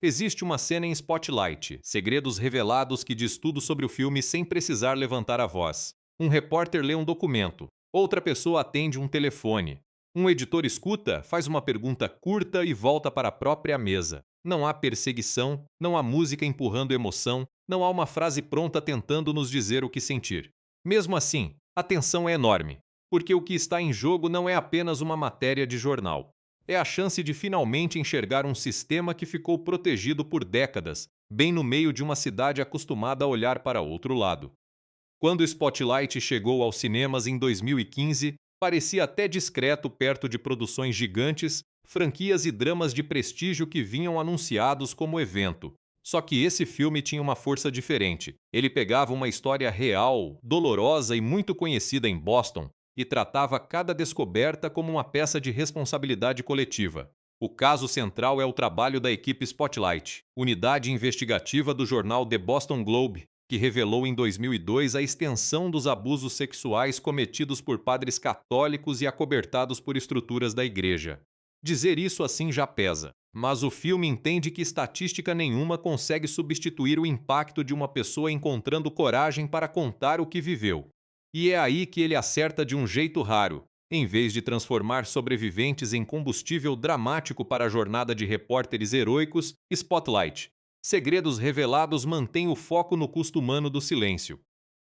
Existe uma cena em Spotlight, Segredos Revelados, que diz tudo sobre o filme sem precisar levantar a voz. Um repórter lê um documento, outra pessoa atende um telefone. Um editor escuta, faz uma pergunta curta e volta para a própria mesa. Não há perseguição, não há música empurrando emoção, não há uma frase pronta tentando nos dizer o que sentir. Mesmo assim, a tensão é enorme, porque o que está em jogo não é apenas uma matéria de jornal. É a chance de finalmente enxergar um sistema que ficou protegido por décadas, bem no meio de uma cidade acostumada a olhar para outro lado. Quando Spotlight chegou aos cinemas em 2015, parecia até discreto perto de produções gigantes, franquias e dramas de prestígio que vinham anunciados como evento. Só que esse filme tinha uma força diferente. Ele pegava uma história real, dolorosa e muito conhecida em Boston e tratava cada descoberta como uma peça de responsabilidade coletiva. O caso central é o trabalho da equipe Spotlight, unidade investigativa do jornal The Boston Globe, que revelou em 2002 a extensão dos abusos sexuais cometidos por padres católicos e acobertados por estruturas da igreja. Dizer isso assim já pesa, mas o filme entende que estatística nenhuma consegue substituir o impacto de uma pessoa encontrando coragem para contar o que viveu. E é aí que ele acerta de um jeito raro. Em vez de transformar sobreviventes em combustível dramático para a jornada de repórteres heróicos, Spotlight, Segredos Revelados mantém o foco no custo humano do silêncio.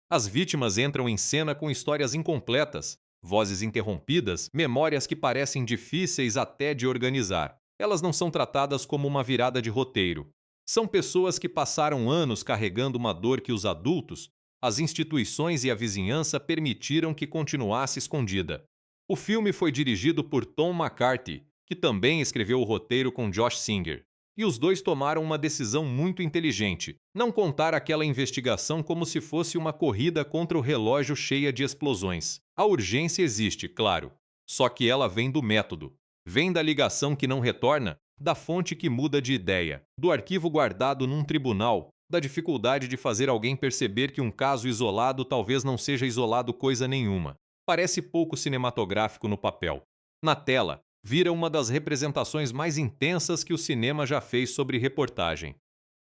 As vítimas entram em cena com histórias incompletas, vozes interrompidas, memórias que parecem difíceis até de organizar. Elas não são tratadas como uma virada de roteiro. São pessoas que passaram anos carregando uma dor que os adultos, as instituições e a vizinhança permitiram que continuasse escondida. O filme foi dirigido por Tom McCarthy, que também escreveu o roteiro com Josh Singer. E os dois tomaram uma decisão muito inteligente: não contar aquela investigação como se fosse uma corrida contra o relógio cheia de explosões. A urgência existe, claro, só que ela vem do método. Vem da ligação que não retorna, da fonte que muda de ideia, do arquivo guardado num tribunal, da dificuldade de fazer alguém perceber que um caso isolado talvez não seja isolado coisa nenhuma. Parece pouco cinematográfico no papel. Na tela, vira uma das representações mais intensas que o cinema já fez sobre reportagem.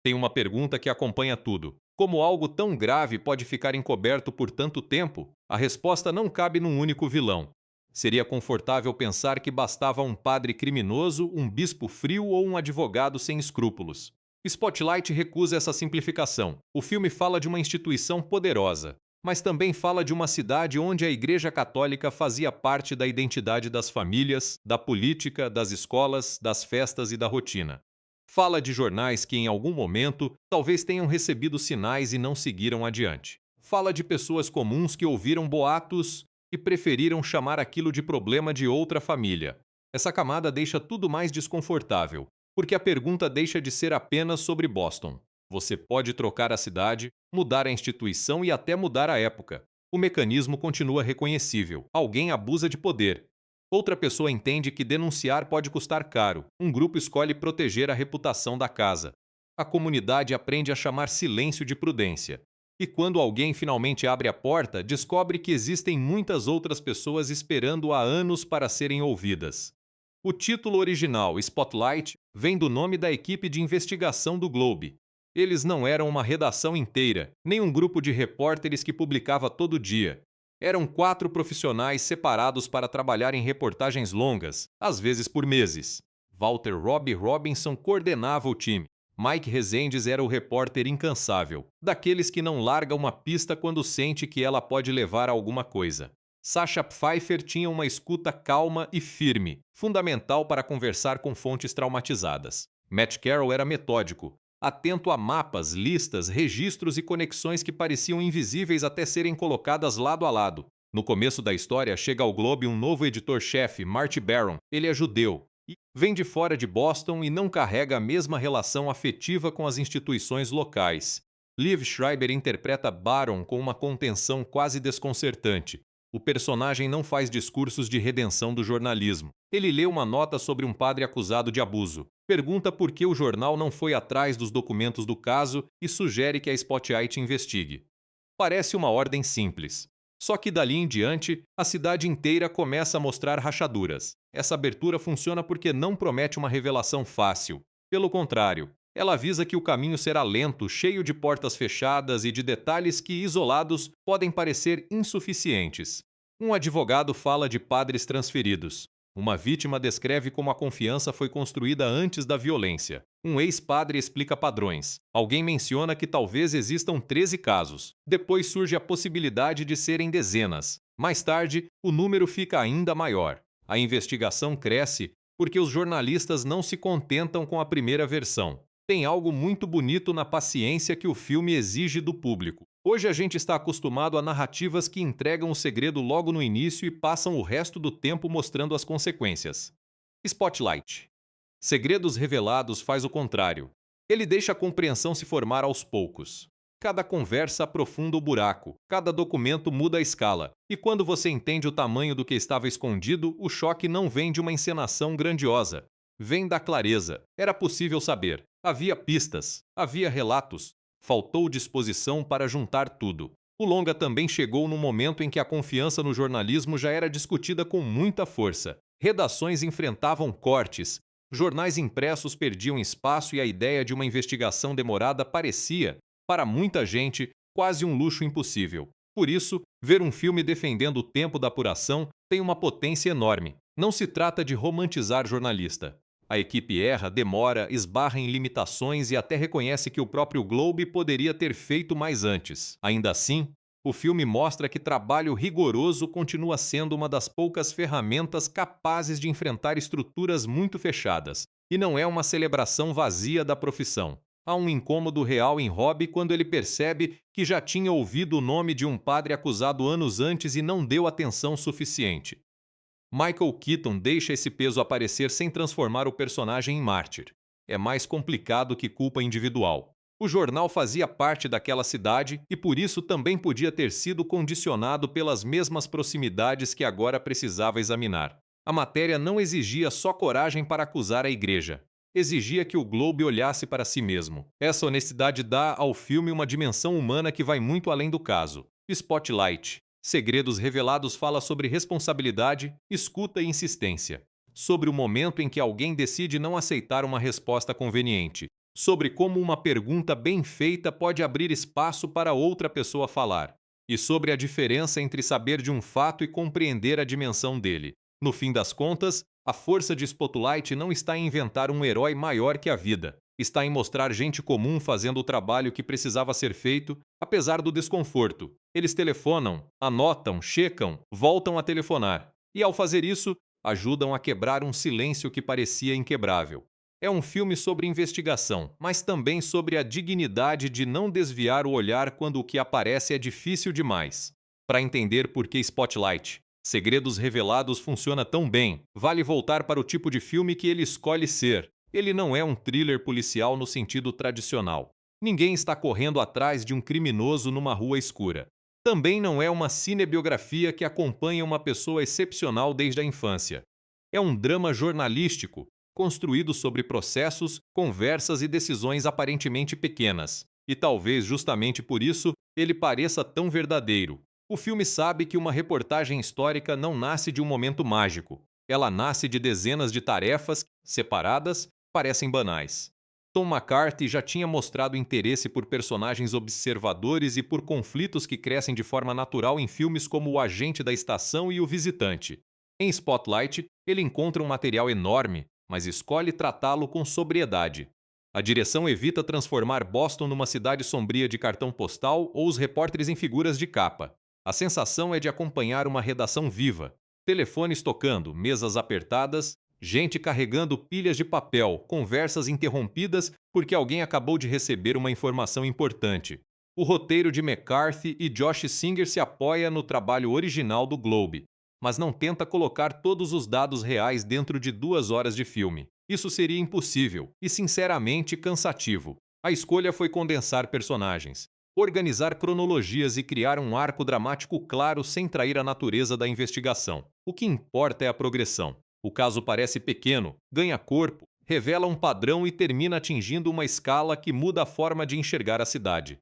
Tem uma pergunta que acompanha tudo: como algo tão grave pode ficar encoberto por tanto tempo? A resposta não cabe num único vilão. Seria confortável pensar que bastava um padre criminoso, um bispo frio ou um advogado sem escrúpulos. Spotlight recusa essa simplificação. O filme fala de uma instituição poderosa, mas também fala de uma cidade onde a Igreja Católica fazia parte da identidade das famílias, da política, das escolas, das festas e da rotina. Fala de jornais que, em algum momento, talvez tenham recebido sinais e não seguiram adiante. Fala de pessoas comuns que ouviram boatos e preferiram chamar aquilo de problema de outra família. Essa camada deixa tudo mais desconfortável, porque a pergunta deixa de ser apenas sobre Boston. Você pode trocar a cidade, mudar a instituição e até mudar a época. O mecanismo continua reconhecível. Alguém abusa de poder. Outra pessoa entende que denunciar pode custar caro. Um grupo escolhe proteger a reputação da casa. A comunidade aprende a chamar silêncio de prudência. E quando alguém finalmente abre a porta, descobre que existem muitas outras pessoas esperando há anos para serem ouvidas. O título original, Spotlight, vem do nome da equipe de investigação do Globe. Eles não eram uma redação inteira, nem um grupo de repórteres que publicava todo dia. Eram 4 profissionais separados para trabalhar em reportagens longas, às vezes por meses. Walter Robbie Robinson coordenava o time. Mike Rezendes era o repórter incansável, daqueles que não larga uma pista quando sente que ela pode levar a alguma coisa. Sasha Pfeiffer tinha uma escuta calma e firme, fundamental para conversar com fontes traumatizadas. Matt Carroll era metódico, atento a mapas, listas, registros e conexões que pareciam invisíveis até serem colocadas lado a lado. No começo da história, chega ao Globe um novo editor-chefe, Marty Baron. Ele é judeu e vem de fora de Boston e não carrega a mesma relação afetiva com as instituições locais. Liev Schreiber interpreta Baron com uma contenção quase desconcertante. O personagem não faz discursos de redenção do jornalismo. Ele lê uma nota sobre um padre acusado de abuso, pergunta por que o jornal não foi atrás dos documentos do caso e sugere que a Spotlight investigue. Parece uma ordem simples. Só que dali em diante, a cidade inteira começa a mostrar rachaduras. Essa abertura funciona porque não promete uma revelação fácil. Pelo contrário, Ela avisa que o caminho será lento, cheio de portas fechadas e de detalhes que, isolados, podem parecer insuficientes. Um advogado fala de padres transferidos. Uma vítima descreve como a confiança foi construída antes da violência. Um ex-padre explica padrões. Alguém menciona que talvez existam 13 casos. Depois surge a possibilidade de serem dezenas. Mais tarde, o número fica ainda maior. A investigação cresce porque os jornalistas não se contentam com a primeira versão. Tem algo muito bonito na paciência que o filme exige do público. Hoje a gente está acostumado a narrativas que entregam o segredo logo no início e passam o resto do tempo mostrando as consequências. Spotlight. Segredos Revelados faz o contrário. Ele deixa a compreensão se formar aos poucos. Cada conversa aprofunda o buraco, cada documento muda a escala, e quando você entende o tamanho do que estava escondido, o choque não vem de uma encenação grandiosa. Vem da clareza. Era possível saber. Havia pistas, havia relatos. Faltou disposição para juntar tudo. O longa também chegou no momento em que a confiança no jornalismo já era discutida com muita força. Redações enfrentavam cortes, jornais impressos perdiam espaço e a ideia de uma investigação demorada parecia, para muita gente, quase um luxo impossível. Por isso, ver um filme defendendo o tempo da apuração tem uma potência enorme. Não se trata de romantizar jornalista. A equipe erra, demora, esbarra em limitações e até reconhece que o próprio Globe poderia ter feito mais antes. Ainda assim, o filme mostra que trabalho rigoroso continua sendo uma das poucas ferramentas capazes de enfrentar estruturas muito fechadas, e não é uma celebração vazia da profissão. Há um incômodo real em Robbie quando ele percebe que já tinha ouvido o nome de um padre acusado anos antes e não deu atenção suficiente. Michael Keaton deixa esse peso aparecer sem transformar o personagem em mártir. É mais complicado que culpa individual. O jornal fazia parte daquela cidade e por isso também podia ter sido condicionado pelas mesmas proximidades que agora precisava examinar. A matéria não exigia só coragem para acusar a igreja. Exigia que o Globe olhasse para si mesmo. Essa honestidade dá ao filme uma dimensão humana que vai muito além do caso. Spotlight. Segredos Revelados fala sobre responsabilidade, escuta e insistência. Sobre o momento em que alguém decide não aceitar uma resposta conveniente. Sobre como uma pergunta bem feita pode abrir espaço para outra pessoa falar. E sobre a diferença entre saber de um fato e compreender a dimensão dele. No fim das contas, a força de Spotlight não está em inventar um herói maior que a vida. Está em mostrar gente comum fazendo o trabalho que precisava ser feito, apesar do desconforto. Eles telefonam, anotam, checam, voltam a telefonar. E ao fazer isso, ajudam a quebrar um silêncio que parecia inquebrável. É um filme sobre investigação, mas também sobre a dignidade de não desviar o olhar quando o que aparece é difícil demais. Para entender por que Spotlight, Segredos Revelados funciona tão bem, vale voltar para o tipo de filme que ele escolhe ser. Ele não é um thriller policial no sentido tradicional. Ninguém está correndo atrás de um criminoso numa rua escura. Também não é uma cinebiografia que acompanha uma pessoa excepcional desde a infância. É um drama jornalístico, construído sobre processos, conversas e decisões aparentemente pequenas. E talvez justamente por isso ele pareça tão verdadeiro. O filme sabe que uma reportagem histórica não nasce de um momento mágico. Ela nasce de dezenas de tarefas, separadas, parecem banais. Tom McCarthy já tinha mostrado interesse por personagens observadores e por conflitos que crescem de forma natural em filmes como O Agente da Estação e O Visitante. Em Spotlight, ele encontra um material enorme, mas escolhe tratá-lo com sobriedade. A direção evita transformar Boston numa cidade sombria de cartão postal ou os repórteres em figuras de capa. A sensação é de acompanhar uma redação viva. Telefones tocando, mesas apertadas, gente carregando pilhas de papel, conversas interrompidas porque alguém acabou de receber uma informação importante. O roteiro de McCarthy e Josh Singer se apoia no trabalho original do Globe, mas não tenta colocar todos os dados reais dentro de 2 horas de filme. Isso seria impossível e, sinceramente, cansativo. A escolha foi condensar personagens, organizar cronologias e criar um arco dramático claro sem trair a natureza da investigação. O que importa é a progressão. O caso parece pequeno, ganha corpo, revela um padrão e termina atingindo uma escala que muda a forma de enxergar a cidade.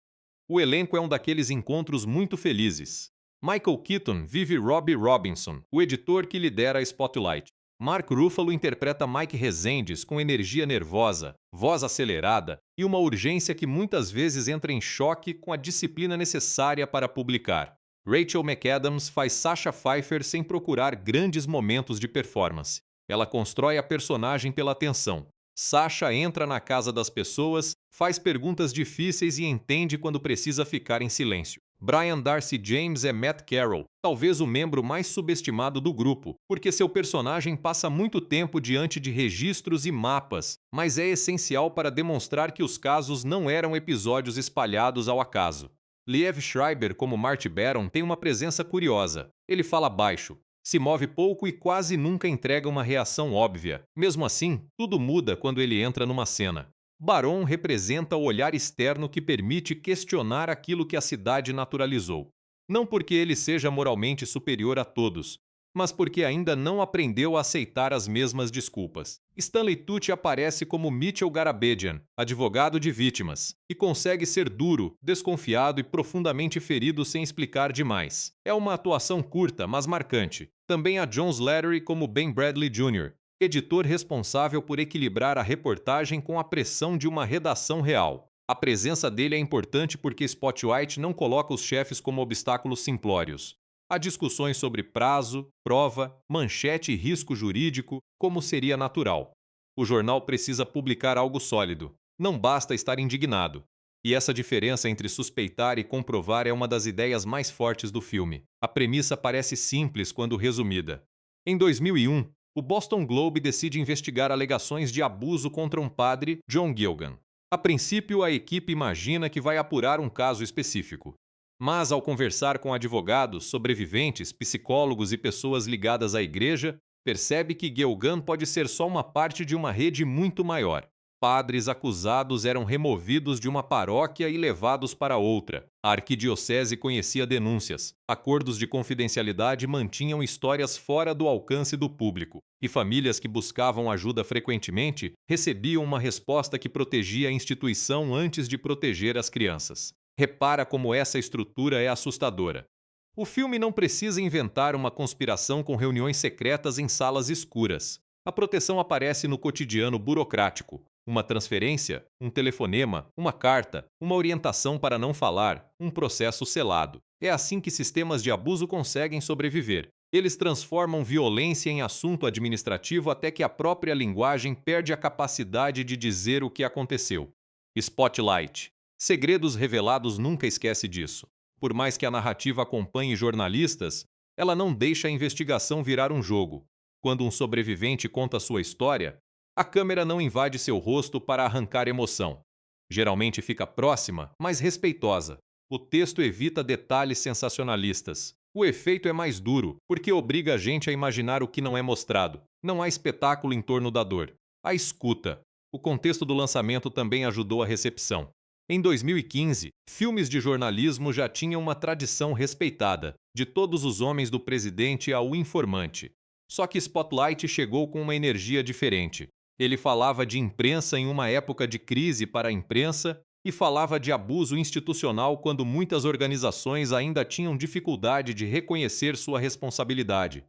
O elenco é um daqueles encontros muito felizes. Michael Keaton vive Robbie Robinson, o editor que lidera a Spotlight. Mark Ruffalo interpreta Mike Rezendes com energia nervosa, voz acelerada e uma urgência que muitas vezes entra em choque com a disciplina necessária para publicar. Rachel McAdams faz Sasha Pfeiffer sem procurar grandes momentos de performance. Ela constrói a personagem pela atenção. Sasha entra na casa das pessoas, faz perguntas difíceis e entende quando precisa ficar em silêncio. Brian Darcy James é Matt Carroll, talvez o membro mais subestimado do grupo, porque seu personagem passa muito tempo diante de registros e mapas, mas é essencial para demonstrar que os casos não eram episódios espalhados ao acaso. Liev Schreiber, como Marty Baron, tem uma presença curiosa. Ele fala baixo, se move pouco e quase nunca entrega uma reação óbvia. Mesmo assim, tudo muda quando ele entra numa cena. Baron representa o olhar externo que permite questionar aquilo que a cidade naturalizou. Não porque ele seja moralmente superior a todos, mas porque ainda não aprendeu a aceitar as mesmas desculpas. Stanley Tucci aparece como Mitchell Garabedian, advogado de vítimas, e consegue ser duro, desconfiado e profundamente ferido sem explicar demais. É uma atuação curta, mas marcante. Também há John Slattery como Ben Bradley Jr., editor responsável por equilibrar a reportagem com a pressão de uma redação real. A presença dele é importante porque Spotlight não coloca os chefes como obstáculos simplórios. Há discussões sobre prazo, prova, manchete e risco jurídico, como seria natural. O jornal precisa publicar algo sólido. Não basta estar indignado. E essa diferença entre suspeitar e comprovar é uma das ideias mais fortes do filme. A premissa parece simples quando resumida. Em 2001, o Boston Globe decide investigar alegações de abuso contra um padre, John Gilgan. A princípio, a equipe imagina que vai apurar um caso específico. Mas, ao conversar com advogados, sobreviventes, psicólogos e pessoas ligadas à igreja, percebe que Gilgan pode ser só uma parte de uma rede muito maior. Padres acusados eram removidos de uma paróquia e levados para outra. A arquidiocese conhecia denúncias. Acordos de confidencialidade mantinham histórias fora do alcance do público. E famílias que buscavam ajuda frequentemente recebiam uma resposta que protegia a instituição antes de proteger as crianças. Repara como essa estrutura é assustadora. O filme não precisa inventar uma conspiração com reuniões secretas em salas escuras. A proteção aparece no cotidiano burocrático. Uma transferência, um telefonema, uma carta, uma orientação para não falar, um processo selado. É assim que sistemas de abuso conseguem sobreviver. Eles transformam violência em assunto administrativo até que a própria linguagem perde a capacidade de dizer o que aconteceu. Spotlight. Segredos Revelados nunca esquece disso. Por mais que a narrativa acompanhe jornalistas, ela não deixa a investigação virar um jogo. Quando um sobrevivente conta sua história, a câmera não invade seu rosto para arrancar emoção. Geralmente fica próxima, mas respeitosa. O texto evita detalhes sensacionalistas. O efeito é mais duro, porque obriga a gente a imaginar o que não é mostrado. Não há espetáculo em torno da dor. Há escuta. O contexto do lançamento também ajudou a recepção. Em 2015, filmes de jornalismo já tinham uma tradição respeitada, de todos os homens do presidente ao informante. Só que Spotlight chegou com uma energia diferente. Ele falava de imprensa em uma época de crise para a imprensa e falava de abuso institucional quando muitas organizações ainda tinham dificuldade de reconhecer sua responsabilidade.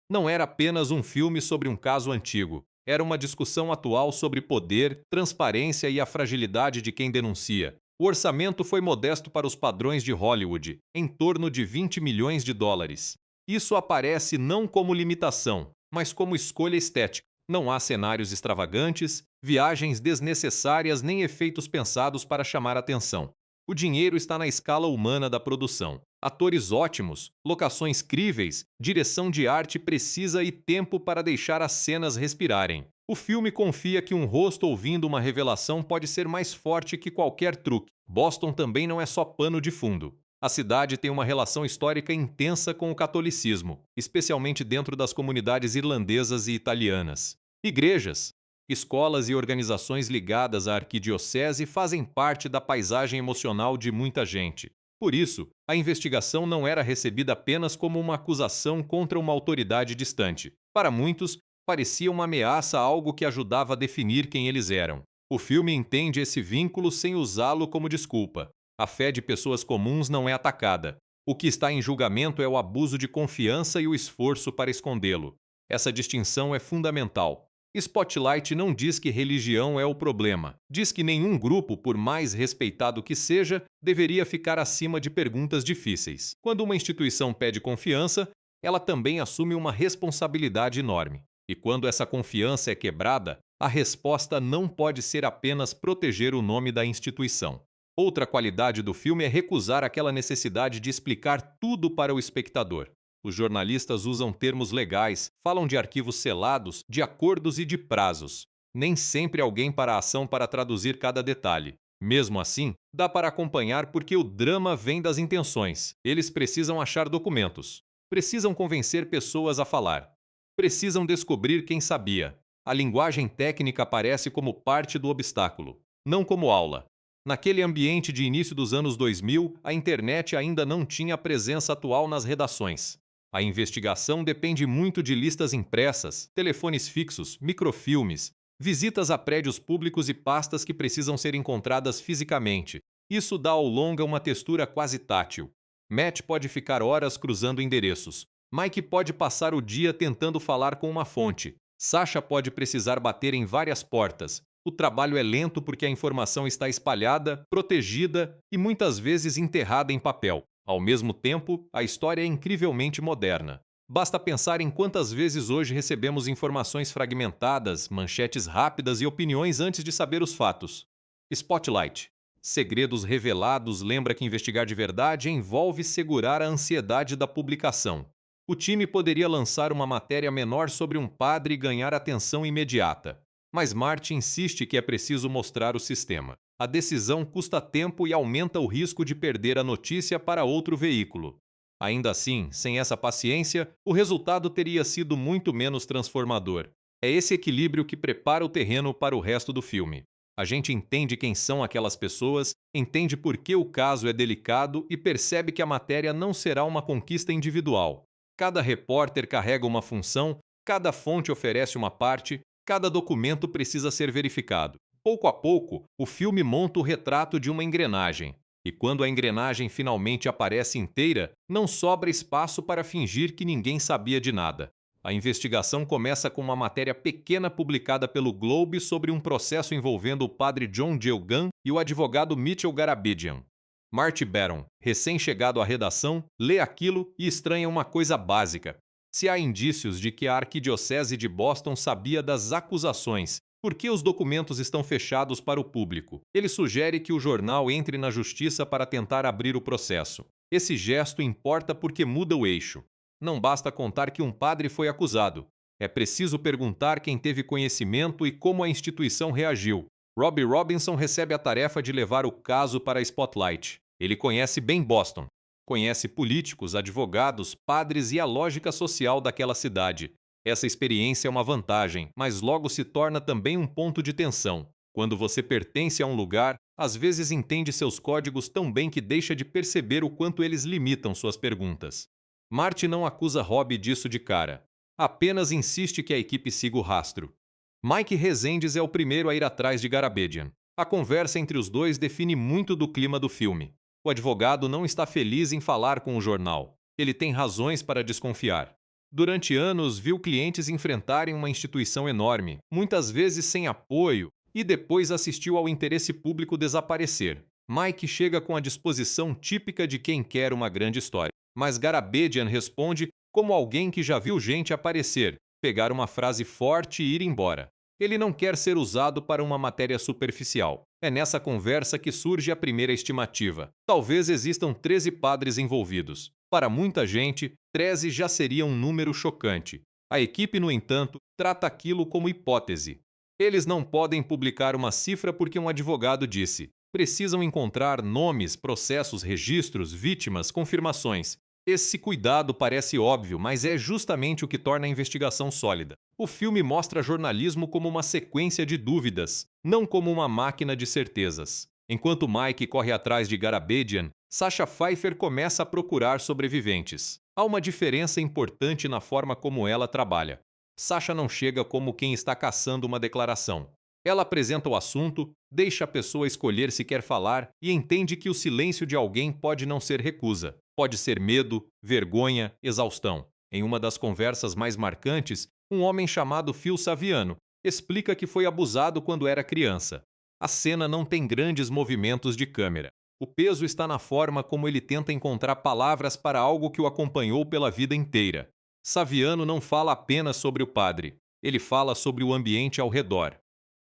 Não era apenas um filme sobre um caso antigo. Era uma discussão atual sobre poder, transparência e a fragilidade de quem denuncia. O orçamento foi modesto para os padrões de Hollywood, em torno de 20 milhões de dólares. Isso aparece não como limitação, mas como escolha estética. Não há cenários extravagantes, viagens desnecessárias nem efeitos pensados para chamar atenção. O dinheiro está na escala humana da produção. Atores ótimos, locações críveis, direção de arte precisa e tempo para deixar as cenas respirarem. O filme confia que um rosto ouvindo uma revelação pode ser mais forte que qualquer truque. Boston também não é só pano de fundo. A cidade tem uma relação histórica intensa com o catolicismo, especialmente dentro das comunidades irlandesas e italianas. Igrejas, escolas e organizações ligadas à arquidiocese fazem parte da paisagem emocional de muita gente. Por isso, a investigação não era recebida apenas como uma acusação contra uma autoridade distante. Para muitos, parecia uma ameaça a algo que ajudava a definir quem eles eram. O filme entende esse vínculo sem usá-lo como desculpa. A fé de pessoas comuns não é atacada. O que está em julgamento é o abuso de confiança e o esforço para escondê-lo. Essa distinção é fundamental. Spotlight não diz que religião é o problema. Diz que nenhum grupo, por mais respeitado que seja, deveria ficar acima de perguntas difíceis. Quando uma instituição pede confiança, ela também assume uma responsabilidade enorme. E quando essa confiança é quebrada, a resposta não pode ser apenas proteger o nome da instituição. Outra qualidade do filme é recusar aquela necessidade de explicar tudo para o espectador. Os jornalistas usam termos legais, falam de arquivos selados, de acordos e de prazos. Nem sempre alguém para a ação para traduzir cada detalhe. Mesmo assim, dá para acompanhar porque o drama vem das intenções. Eles precisam achar documentos. Precisam convencer pessoas a falar. Precisam descobrir quem sabia. A linguagem técnica aparece como parte do obstáculo, não como aula. Naquele ambiente de início dos anos 2000, a internet ainda não tinha a presença atual nas redações. A investigação depende muito de listas impressas, telefones fixos, microfilmes, visitas a prédios públicos e pastas que precisam ser encontradas fisicamente. Isso dá ao longa uma textura quase tátil. Matt pode ficar horas cruzando endereços. Mike pode passar o dia tentando falar com uma fonte. Sasha pode precisar bater em várias portas. O trabalho é lento porque a informação está espalhada, protegida e muitas vezes enterrada em papel. Ao mesmo tempo, a história é incrivelmente moderna. Basta pensar em quantas vezes hoje recebemos informações fragmentadas, manchetes rápidas e opiniões antes de saber os fatos. Spotlight. Segredos revelados lembra que investigar de verdade envolve segurar a ansiedade da publicação. O time poderia lançar uma matéria menor sobre um padre e ganhar atenção imediata. Mas Marty insiste que é preciso mostrar o sistema. A decisão custa tempo e aumenta o risco de perder a notícia para outro veículo. Ainda assim, sem essa paciência, o resultado teria sido muito menos transformador. É esse equilíbrio que prepara o terreno para o resto do filme. A gente entende quem são aquelas pessoas, entende por que o caso é delicado e percebe que a matéria não será uma conquista individual. Cada repórter carrega uma função, cada fonte oferece uma parte, cada documento precisa ser verificado. Pouco a pouco, o filme monta o retrato de uma engrenagem. E quando a engrenagem finalmente aparece inteira, não sobra espaço para fingir que ninguém sabia de nada. A investigação começa com uma matéria pequena publicada pelo Globe sobre um processo envolvendo o padre John Gill Gunn e o advogado Mitchell Garabedian. Marty Baron, recém-chegado à redação, lê aquilo e estranha uma coisa básica. Se há indícios de que a Arquidiocese de Boston sabia das acusações, por que os documentos estão fechados para o público? Ele sugere que o jornal entre na justiça para tentar abrir o processo. Esse gesto importa porque muda o eixo. Não basta contar que um padre foi acusado. É preciso perguntar quem teve conhecimento e como a instituição reagiu. Robbie Robinson recebe a tarefa de levar o caso para a Spotlight. Ele conhece bem Boston. Conhece políticos, advogados, padres e a lógica social daquela cidade. Essa experiência é uma vantagem, mas logo se torna também um ponto de tensão. Quando você pertence a um lugar, às vezes entende seus códigos tão bem que deixa de perceber o quanto eles limitam suas perguntas. Marty não acusa Robbie disso de cara. Apenas insiste que a equipe siga o rastro. Mike Rezendes é o primeiro a ir atrás de Garabedian. A conversa entre os dois define muito do clima do filme. O advogado não está feliz em falar com o jornal. Ele tem razões para desconfiar. Durante anos, viu clientes enfrentarem uma instituição enorme, muitas vezes sem apoio, e depois assistiu ao interesse público desaparecer. Mike chega com a disposição típica de quem quer uma grande história. Mas Garabedian responde como alguém que já viu gente aparecer, pegar uma frase forte e ir embora. Ele não quer ser usado para uma matéria superficial. É nessa conversa que surge a primeira estimativa. Talvez existam 13 padres envolvidos. Para muita gente, 13 já seria um número chocante. A equipe, no entanto, trata aquilo como hipótese. Eles não podem publicar uma cifra porque um advogado disse. Precisam encontrar nomes, processos, registros, vítimas, confirmações. Esse cuidado parece óbvio, mas é justamente o que torna a investigação sólida. O filme mostra jornalismo como uma sequência de dúvidas, não como uma máquina de certezas. Enquanto Mike corre atrás de Garabedian, Sasha Pfeiffer começa a procurar sobreviventes. Há uma diferença importante na forma como ela trabalha. Sasha não chega como quem está caçando uma declaração. Ela apresenta o assunto, deixa a pessoa escolher se quer falar e entende que o silêncio de alguém pode não ser recusa. Pode ser medo, vergonha, exaustão. Em uma das conversas mais marcantes, Um homem chamado Phil Saviano explica que foi abusado quando era criança. A cena não tem grandes movimentos de câmera. O peso está na forma como ele tenta encontrar palavras para algo que o acompanhou pela vida inteira. Saviano não fala apenas sobre o padre, ele fala sobre o ambiente ao redor.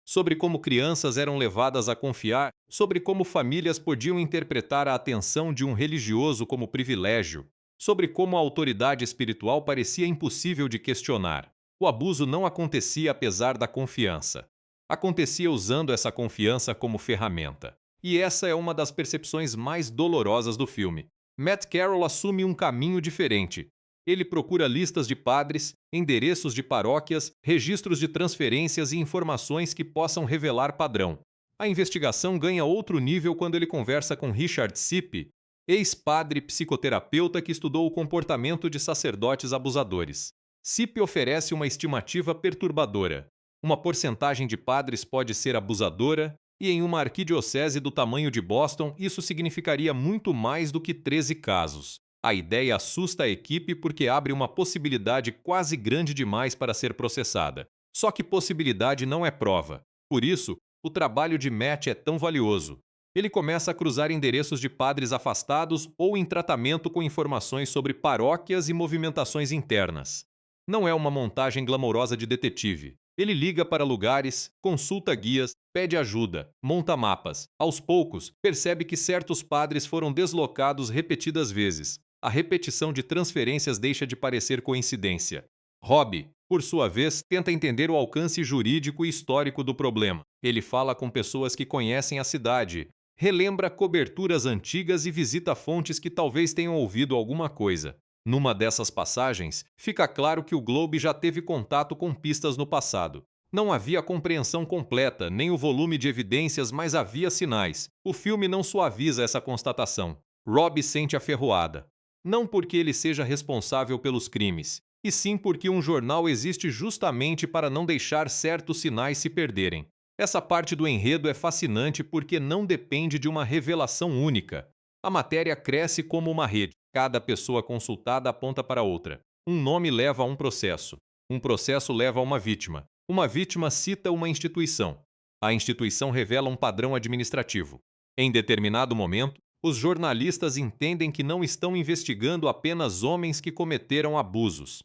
Sobre como crianças eram levadas a confiar, sobre como famílias podiam interpretar a atenção de um religioso como privilégio, sobre como a autoridade espiritual parecia impossível de questionar. O abuso não acontecia apesar da confiança. Acontecia usando essa confiança como ferramenta. E essa é uma das percepções mais dolorosas do filme. Matt Carroll assume um caminho diferente. Ele procura listas de padres, endereços de paróquias, registros de transferências e informações que possam revelar padrão. A investigação ganha outro nível quando ele conversa com Richard Sipe, ex-padre psicoterapeuta que estudou o comportamento de sacerdotes abusadores. Sipe oferece uma estimativa perturbadora. Uma porcentagem de padres pode ser abusadora, e em uma arquidiocese do tamanho de Boston, isso significaria muito mais do que 13 casos. A ideia assusta a equipe porque abre uma possibilidade quase grande demais para ser processada. Só que possibilidade não é prova. Por isso, o trabalho de Matt é tão valioso. Ele começa a cruzar endereços de padres afastados ou em tratamento com informações sobre paróquias e movimentações internas. Não é uma montagem glamourosa de detetive. Ele liga para lugares, consulta guias, pede ajuda, monta mapas. Aos poucos, percebe que certos padres foram deslocados repetidas vezes. A repetição de transferências deixa de parecer coincidência. Rob, por sua vez, tenta entender o alcance jurídico e histórico do problema. Ele fala com pessoas que conhecem a cidade, relembra coberturas antigas e visita fontes que talvez tenham ouvido alguma coisa. Numa dessas passagens, fica claro que o Globe já teve contato com pistas no passado. Não havia compreensão completa, nem o volume de evidências, mas havia sinais. O filme não suaviza essa constatação. Rob sente a ferroada. Não porque ele seja responsável pelos crimes, e sim porque um jornal existe justamente para não deixar certos sinais se perderem. Essa parte do enredo é fascinante porque não depende de uma revelação única. A matéria cresce como uma rede. Cada pessoa consultada aponta para outra. Um nome leva a um processo. Um processo leva a uma vítima. Uma vítima cita uma instituição. A instituição revela um padrão administrativo. Em determinado momento, os jornalistas entendem que não estão investigando apenas homens que cometeram abusos.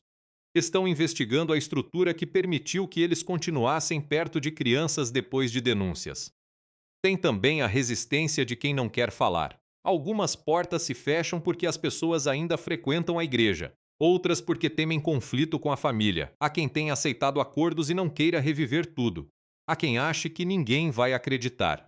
Estão investigando a estrutura que permitiu que eles continuassem perto de crianças depois de denúncias. Tem também a resistência de quem não quer falar. Algumas portas se fecham porque as pessoas ainda frequentam a igreja, outras porque temem conflito com a família. Há quem tenha aceitado acordos e não queira reviver tudo. Há quem ache que ninguém vai acreditar.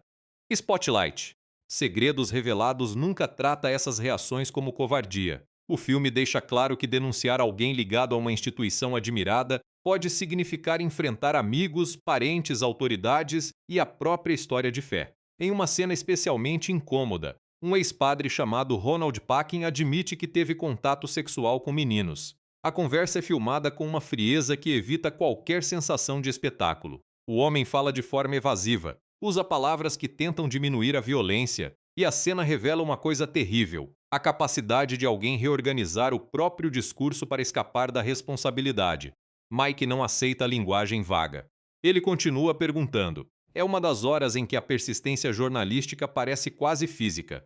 Spotlight. Segredos Revelados nunca trata essas reações como covardia. O filme deixa claro que denunciar alguém ligado a uma instituição admirada pode significar enfrentar amigos, parentes, autoridades e a própria história de fé. Em uma cena especialmente incômoda, um ex-padre chamado Ronald Packin admite que teve contato sexual com meninos. A conversa é filmada com uma frieza que evita qualquer sensação de espetáculo. O homem fala de forma evasiva, usa palavras que tentam diminuir a violência, e a cena revela uma coisa terrível: a capacidade de alguém reorganizar o próprio discurso para escapar da responsabilidade. Mike não aceita a linguagem vaga. Ele continua perguntando. É uma das horas em que a persistência jornalística parece quase física.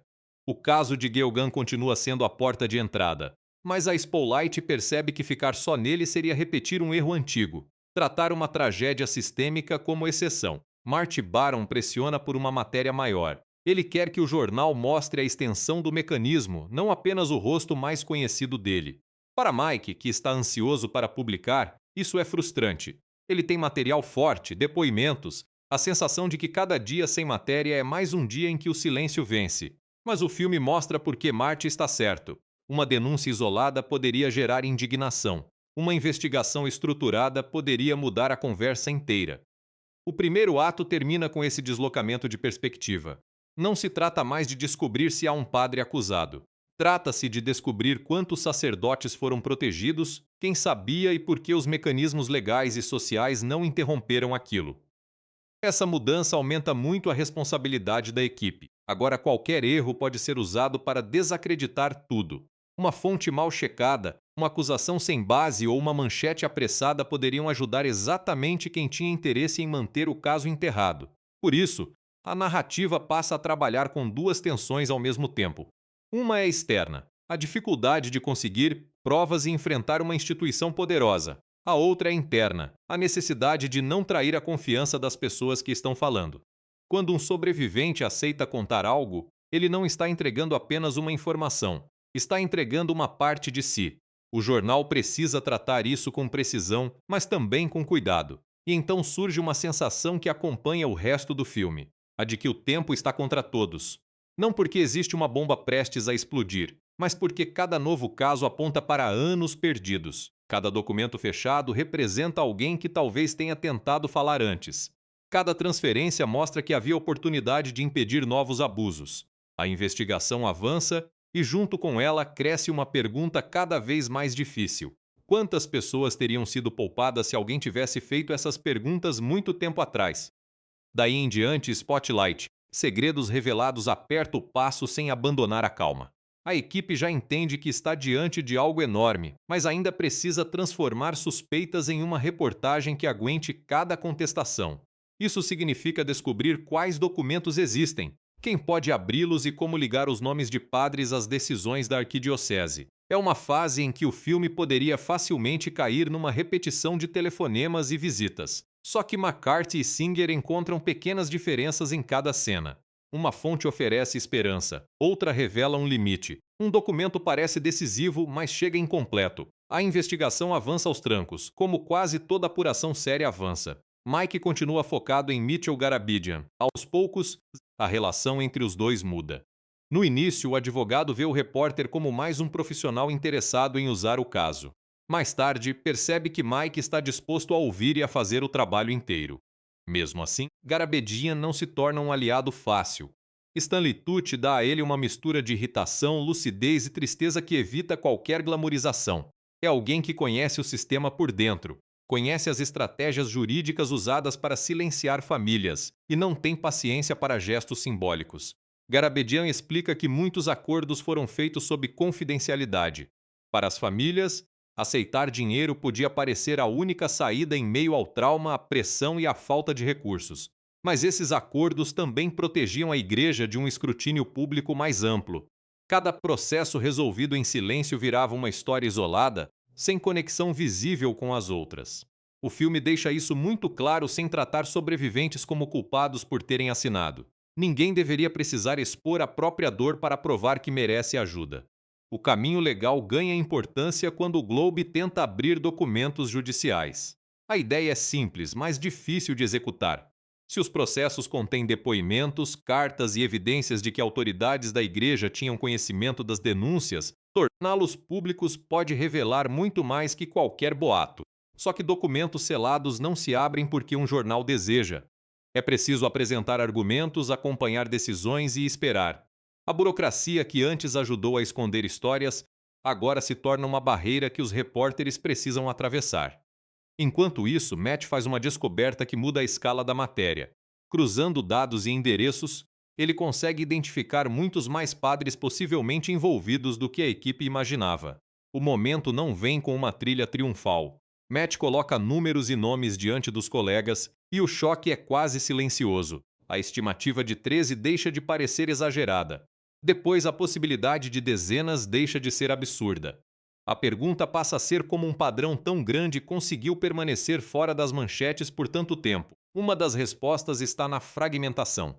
O caso de Geoghegan continua sendo a porta de entrada, mas a Spotlight percebe que ficar só nele seria repetir um erro antigo, tratar uma tragédia sistêmica como exceção. Marty Baron pressiona por uma matéria maior. Ele quer que o jornal mostre a extensão do mecanismo, não apenas o rosto mais conhecido dele. Para Mike, que está ansioso para publicar, isso é frustrante. Ele tem material forte, depoimentos, a sensação de que cada dia sem matéria é mais um dia em que o silêncio vence. Mas o filme mostra por que Marty está certo. Uma denúncia isolada poderia gerar indignação. Uma investigação estruturada poderia mudar a conversa inteira. O primeiro ato termina com esse deslocamento de perspectiva. Não se trata mais de descobrir se há um padre acusado. Trata-se de descobrir quantos sacerdotes foram protegidos, quem sabia e por que os mecanismos legais e sociais não interromperam aquilo. Essa mudança aumenta muito a responsabilidade da equipe. Agora qualquer erro pode ser usado para desacreditar tudo. Uma fonte mal checada Uma acusação sem base ou uma manchete apressada poderiam ajudar exatamente quem tinha interesse em manter o caso enterrado. Por isso, a narrativa passa a trabalhar com duas tensões ao mesmo tempo. Uma é externa, a dificuldade de conseguir provas e enfrentar uma instituição poderosa. A outra é interna, a necessidade de não trair a confiança das pessoas que estão falando. Quando um sobrevivente aceita contar algo, ele não está entregando apenas uma informação, está entregando uma parte de si. O jornal precisa tratar isso com precisão, mas também com cuidado. E então surge uma sensação que acompanha o resto do filme, a de que o tempo está contra todos. Não porque existe uma bomba prestes a explodir, mas porque cada novo caso aponta para anos perdidos. Cada documento fechado representa alguém que talvez tenha tentado falar antes. Cada transferência mostra que havia oportunidade de impedir novos abusos. A investigação avança e, junto com ela, cresce uma pergunta cada vez mais difícil. Quantas pessoas teriam sido poupadas se alguém tivesse feito essas perguntas muito tempo atrás? Daí em diante, Spotlight, segredos revelados, aperta o passo sem abandonar a calma. A equipe já entende que está diante de algo enorme, mas ainda precisa transformar suspeitas em uma reportagem que aguente cada contestação. Isso significa descobrir quais documentos existem, quem pode abri-los e como ligar os nomes de padres às decisões da arquidiocese. É uma fase em que o filme poderia facilmente cair numa repetição de telefonemas e visitas. Só que McCarthy e Singer encontram pequenas diferenças em cada cena. Uma fonte oferece esperança, outra revela um limite. Um documento parece decisivo, mas chega incompleto. A investigação avança aos trancos, como quase toda apuração séria avança. Mike continua focado em Mitchell Garabedian. Aos poucos, a relação entre os dois muda. No início, o advogado vê o repórter como mais um profissional interessado em usar o caso. Mais tarde, percebe que Mike está disposto a ouvir e a fazer o trabalho inteiro. Mesmo assim, Garabedian não se torna um aliado fácil. Stanley Tucci dá a ele uma mistura de irritação, lucidez e tristeza que evita qualquer glamorização. É alguém que conhece o sistema por dentro, conhece as estratégias jurídicas usadas para silenciar famílias e não tem paciência para gestos simbólicos. Garabedian explica que muitos acordos foram feitos sob confidencialidade. Para as famílias, aceitar dinheiro podia parecer a única saída em meio ao trauma, à pressão e à falta de recursos. Mas esses acordos também protegiam a igreja de um escrutínio público mais amplo. Cada processo resolvido em silêncio virava uma história isolada, sem conexão visível com as outras. O filme deixa isso muito claro sem tratar sobreviventes como culpados por terem assinado. Ninguém deveria precisar expor a própria dor para provar que merece ajuda. O caminho legal ganha importância quando o Globe tenta abrir documentos judiciais. A ideia é simples, mas difícil de executar. Se os processos contêm depoimentos, cartas e evidências de que autoridades da igreja tinham conhecimento das denúncias, torná-los públicos pode revelar muito mais que qualquer boato. Só que documentos selados não se abrem porque um jornal deseja. É preciso apresentar argumentos, acompanhar decisões e esperar. A burocracia que antes ajudou a esconder histórias, agora se torna uma barreira que os repórteres precisam atravessar. Enquanto isso, Matt faz uma descoberta que muda a escala da matéria. Cruzando dados e endereços, ele consegue identificar muitos mais padres possivelmente envolvidos do que a equipe imaginava. O momento não vem com uma trilha triunfal. Matt coloca números e nomes diante dos colegas e o choque é quase silencioso. A estimativa de 13 deixa de parecer exagerada. Depois, a possibilidade de dezenas deixa de ser absurda. A pergunta passa a ser como um padrão tão grande conseguiu permanecer fora das manchetes por tanto tempo. Uma das respostas está na fragmentação.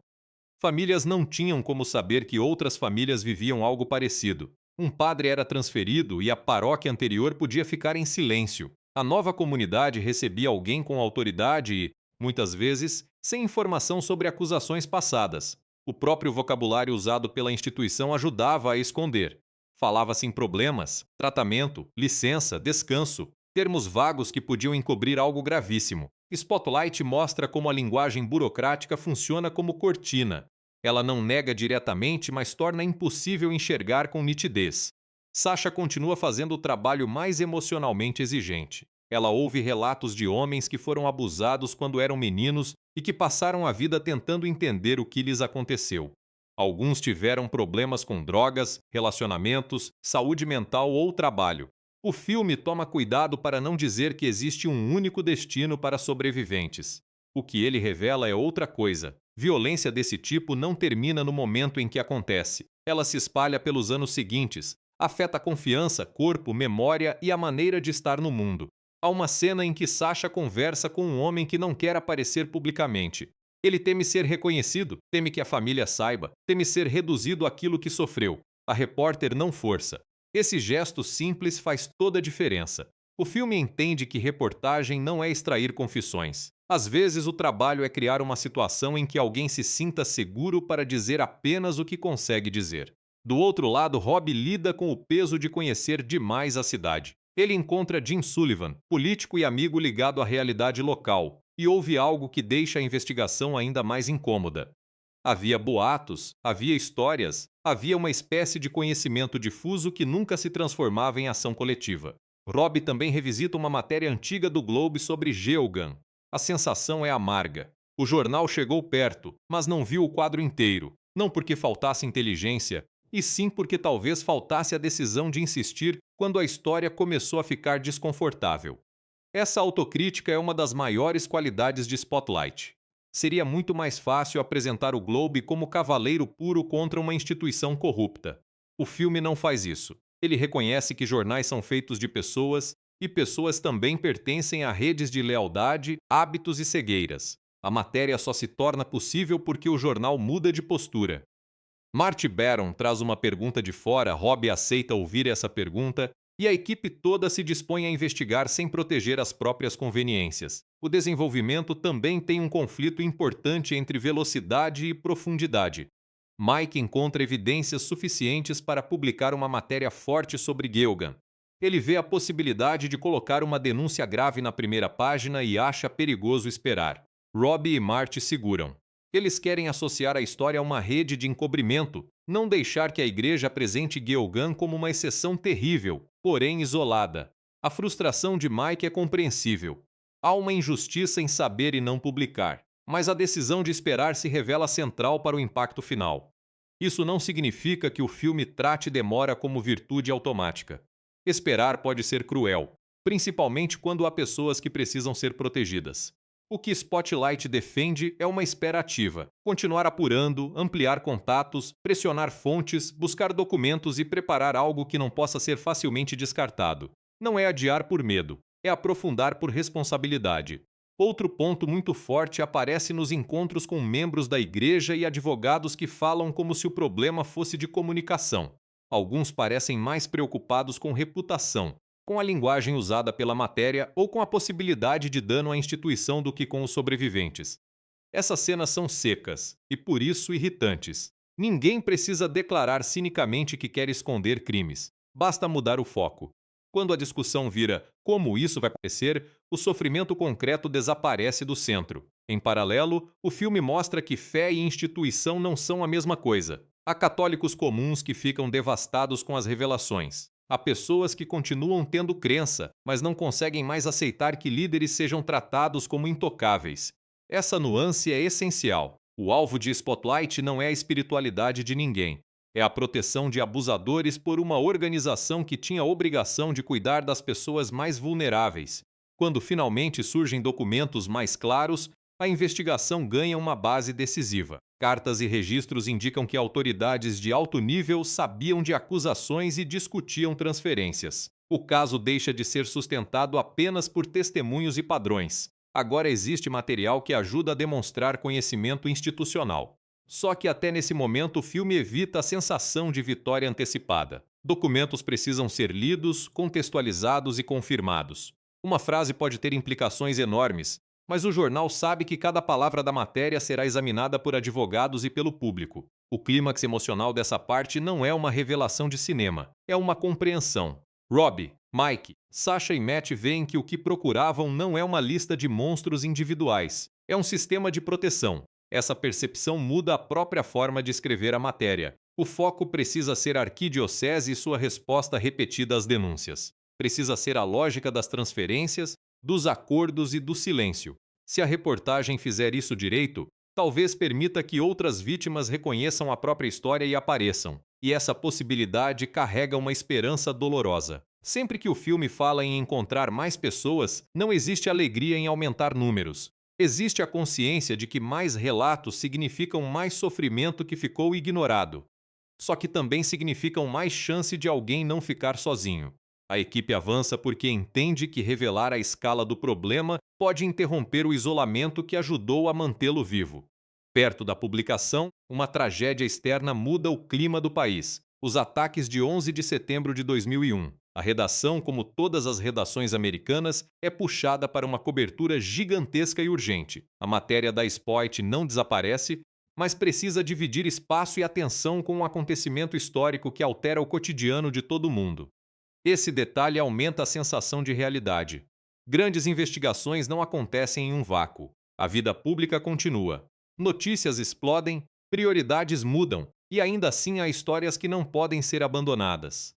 Famílias não tinham como saber que outras famílias viviam algo parecido. Um padre era transferido e a paróquia anterior podia ficar em silêncio. A nova comunidade recebia alguém com autoridade e, muitas vezes, sem informação sobre acusações passadas. O próprio vocabulário usado pela instituição ajudava a esconder. Falava-se em problemas, tratamento, licença, descanso, termos vagos que podiam encobrir algo gravíssimo. Spotlight mostra como a linguagem burocrática funciona como cortina. Ela não nega diretamente, mas torna impossível enxergar com nitidez. Sasha continua fazendo o trabalho mais emocionalmente exigente. Ela ouve relatos de homens que foram abusados quando eram meninos e que passaram a vida tentando entender o que lhes aconteceu. Alguns tiveram problemas com drogas, relacionamentos, saúde mental ou trabalho. O filme toma cuidado para não dizer que existe um único destino para sobreviventes. O que ele revela é outra coisa. Violência desse tipo não termina no momento em que acontece. Ela se espalha pelos anos seguintes, afeta a confiança, corpo, memória e a maneira de estar no mundo. Há uma cena em que Sasha conversa com um homem que não quer aparecer publicamente. Ele teme ser reconhecido, teme que a família saiba, teme ser reduzido àquilo que sofreu. A repórter não força. Esse gesto simples faz toda a diferença. O filme entende que reportagem não é extrair confissões. Às vezes, o trabalho é criar uma situação em que alguém se sinta seguro para dizer apenas o que consegue dizer. Do outro lado, Rob lida com o peso de conhecer demais a cidade. Ele encontra Jim Sullivan, político e amigo ligado à realidade local, e ouve algo que deixa a investigação ainda mais incômoda. Havia boatos, havia histórias, havia uma espécie de conhecimento difuso que nunca se transformava em ação coletiva. Rob também revisita uma matéria antiga do Globe sobre Geoghan. A sensação é amarga. O jornal chegou perto, mas não viu o quadro inteiro, não porque faltasse inteligência, e sim porque talvez faltasse a decisão de insistir quando a história começou a ficar desconfortável. Essa autocrítica é uma das maiores qualidades de Spotlight. Seria muito mais fácil apresentar o Globe como cavaleiro puro contra uma instituição corrupta. O filme não faz isso. Ele reconhece que jornais são feitos de pessoas e pessoas também pertencem a redes de lealdade, hábitos e cegueiras. A matéria só se torna possível porque o jornal muda de postura. Marty Baron traz uma pergunta de fora, Rob aceita ouvir essa pergunta e a equipe toda se dispõe a investigar sem proteger as próprias conveniências. O desenvolvimento também tem um conflito importante entre velocidade e profundidade. Mike encontra evidências suficientes para publicar uma matéria forte sobre Geoghan. Ele vê a possibilidade de colocar uma denúncia grave na primeira página e acha perigoso esperar. Rob e Marty seguram. Eles querem associar a história a uma rede de encobrimento, não deixar que a igreja apresente Geoghan como uma exceção terrível, porém isolada. A frustração de Mike é compreensível. Há uma injustiça em saber e não publicar, mas a decisão de esperar se revela central para o impacto final. Isso não significa que o filme trate demora como virtude automática. Esperar pode ser cruel, principalmente quando há pessoas que precisam ser protegidas. O que Spotlight defende é uma espera ativa, continuar apurando, ampliar contatos, pressionar fontes, buscar documentos e preparar algo que não possa ser facilmente descartado. Não é adiar por medo, é aprofundar por responsabilidade. Outro ponto muito forte aparece nos encontros com membros da igreja e advogados que falam como se o problema fosse de comunicação. Alguns parecem mais preocupados com reputação, com a linguagem usada pela matéria ou com a possibilidade de dano à instituição do que com os sobreviventes. Essas cenas são secas e, por isso, irritantes. Ninguém precisa declarar cinicamente que quer esconder crimes. Basta mudar o foco. Quando a discussão vira como isso vai acontecer, o sofrimento concreto desaparece do centro. Em paralelo, o filme mostra que fé e instituição não são a mesma coisa. Há católicos comuns que ficam devastados com as revelações. Há pessoas que continuam tendo crença, mas não conseguem mais aceitar que líderes sejam tratados como intocáveis. Essa nuance é essencial. O alvo de Spotlight não é a espiritualidade de ninguém. É a proteção de abusadores por uma organização que tinha a obrigação de cuidar das pessoas mais vulneráveis. Quando finalmente surgem documentos mais claros, a investigação ganha uma base decisiva. Cartas e registros indicam que autoridades de alto nível sabiam de acusações e discutiam transferências. O caso deixa de ser sustentado apenas por testemunhos e padrões. Agora existe material que ajuda a demonstrar conhecimento institucional. Só que até nesse momento o filme evita a sensação de vitória antecipada. Documentos precisam ser lidos, contextualizados e confirmados. Uma frase pode ter implicações enormes, mas o jornal sabe que cada palavra da matéria será examinada por advogados e pelo público. O clímax emocional dessa parte não é uma revelação de cinema, é uma compreensão. Rob, Mike, Sasha e Matt veem que o que procuravam não é uma lista de monstros individuais, é um sistema de proteção. Essa percepção muda a própria forma de escrever a matéria. O foco precisa ser a arquidiocese e sua resposta repetida às denúncias. Precisa ser a lógica das transferências, dos acordos e do silêncio. Se a reportagem fizer isso direito, talvez permita que outras vítimas reconheçam a própria história e apareçam. E essa possibilidade carrega uma esperança dolorosa. Sempre que o filme fala em encontrar mais pessoas, não existe alegria em aumentar números. Existe a consciência de que mais relatos significam mais sofrimento que ficou ignorado. Só que também significam mais chance de alguém não ficar sozinho. A equipe avança porque entende que revelar a escala do problema pode interromper o isolamento que ajudou a mantê-lo vivo. Perto da publicação, uma tragédia externa muda o clima do país: os ataques de 11 de setembro de 2001. A redação, como todas as redações americanas, é puxada para uma cobertura gigantesca e urgente. A matéria da Spotlight não desaparece, mas precisa dividir espaço e atenção com um acontecimento histórico que altera o cotidiano de todo mundo. Esse detalhe aumenta a sensação de realidade. Grandes investigações não acontecem em um vácuo. A vida pública continua. Notícias explodem, prioridades mudam, e ainda assim há histórias que não podem ser abandonadas.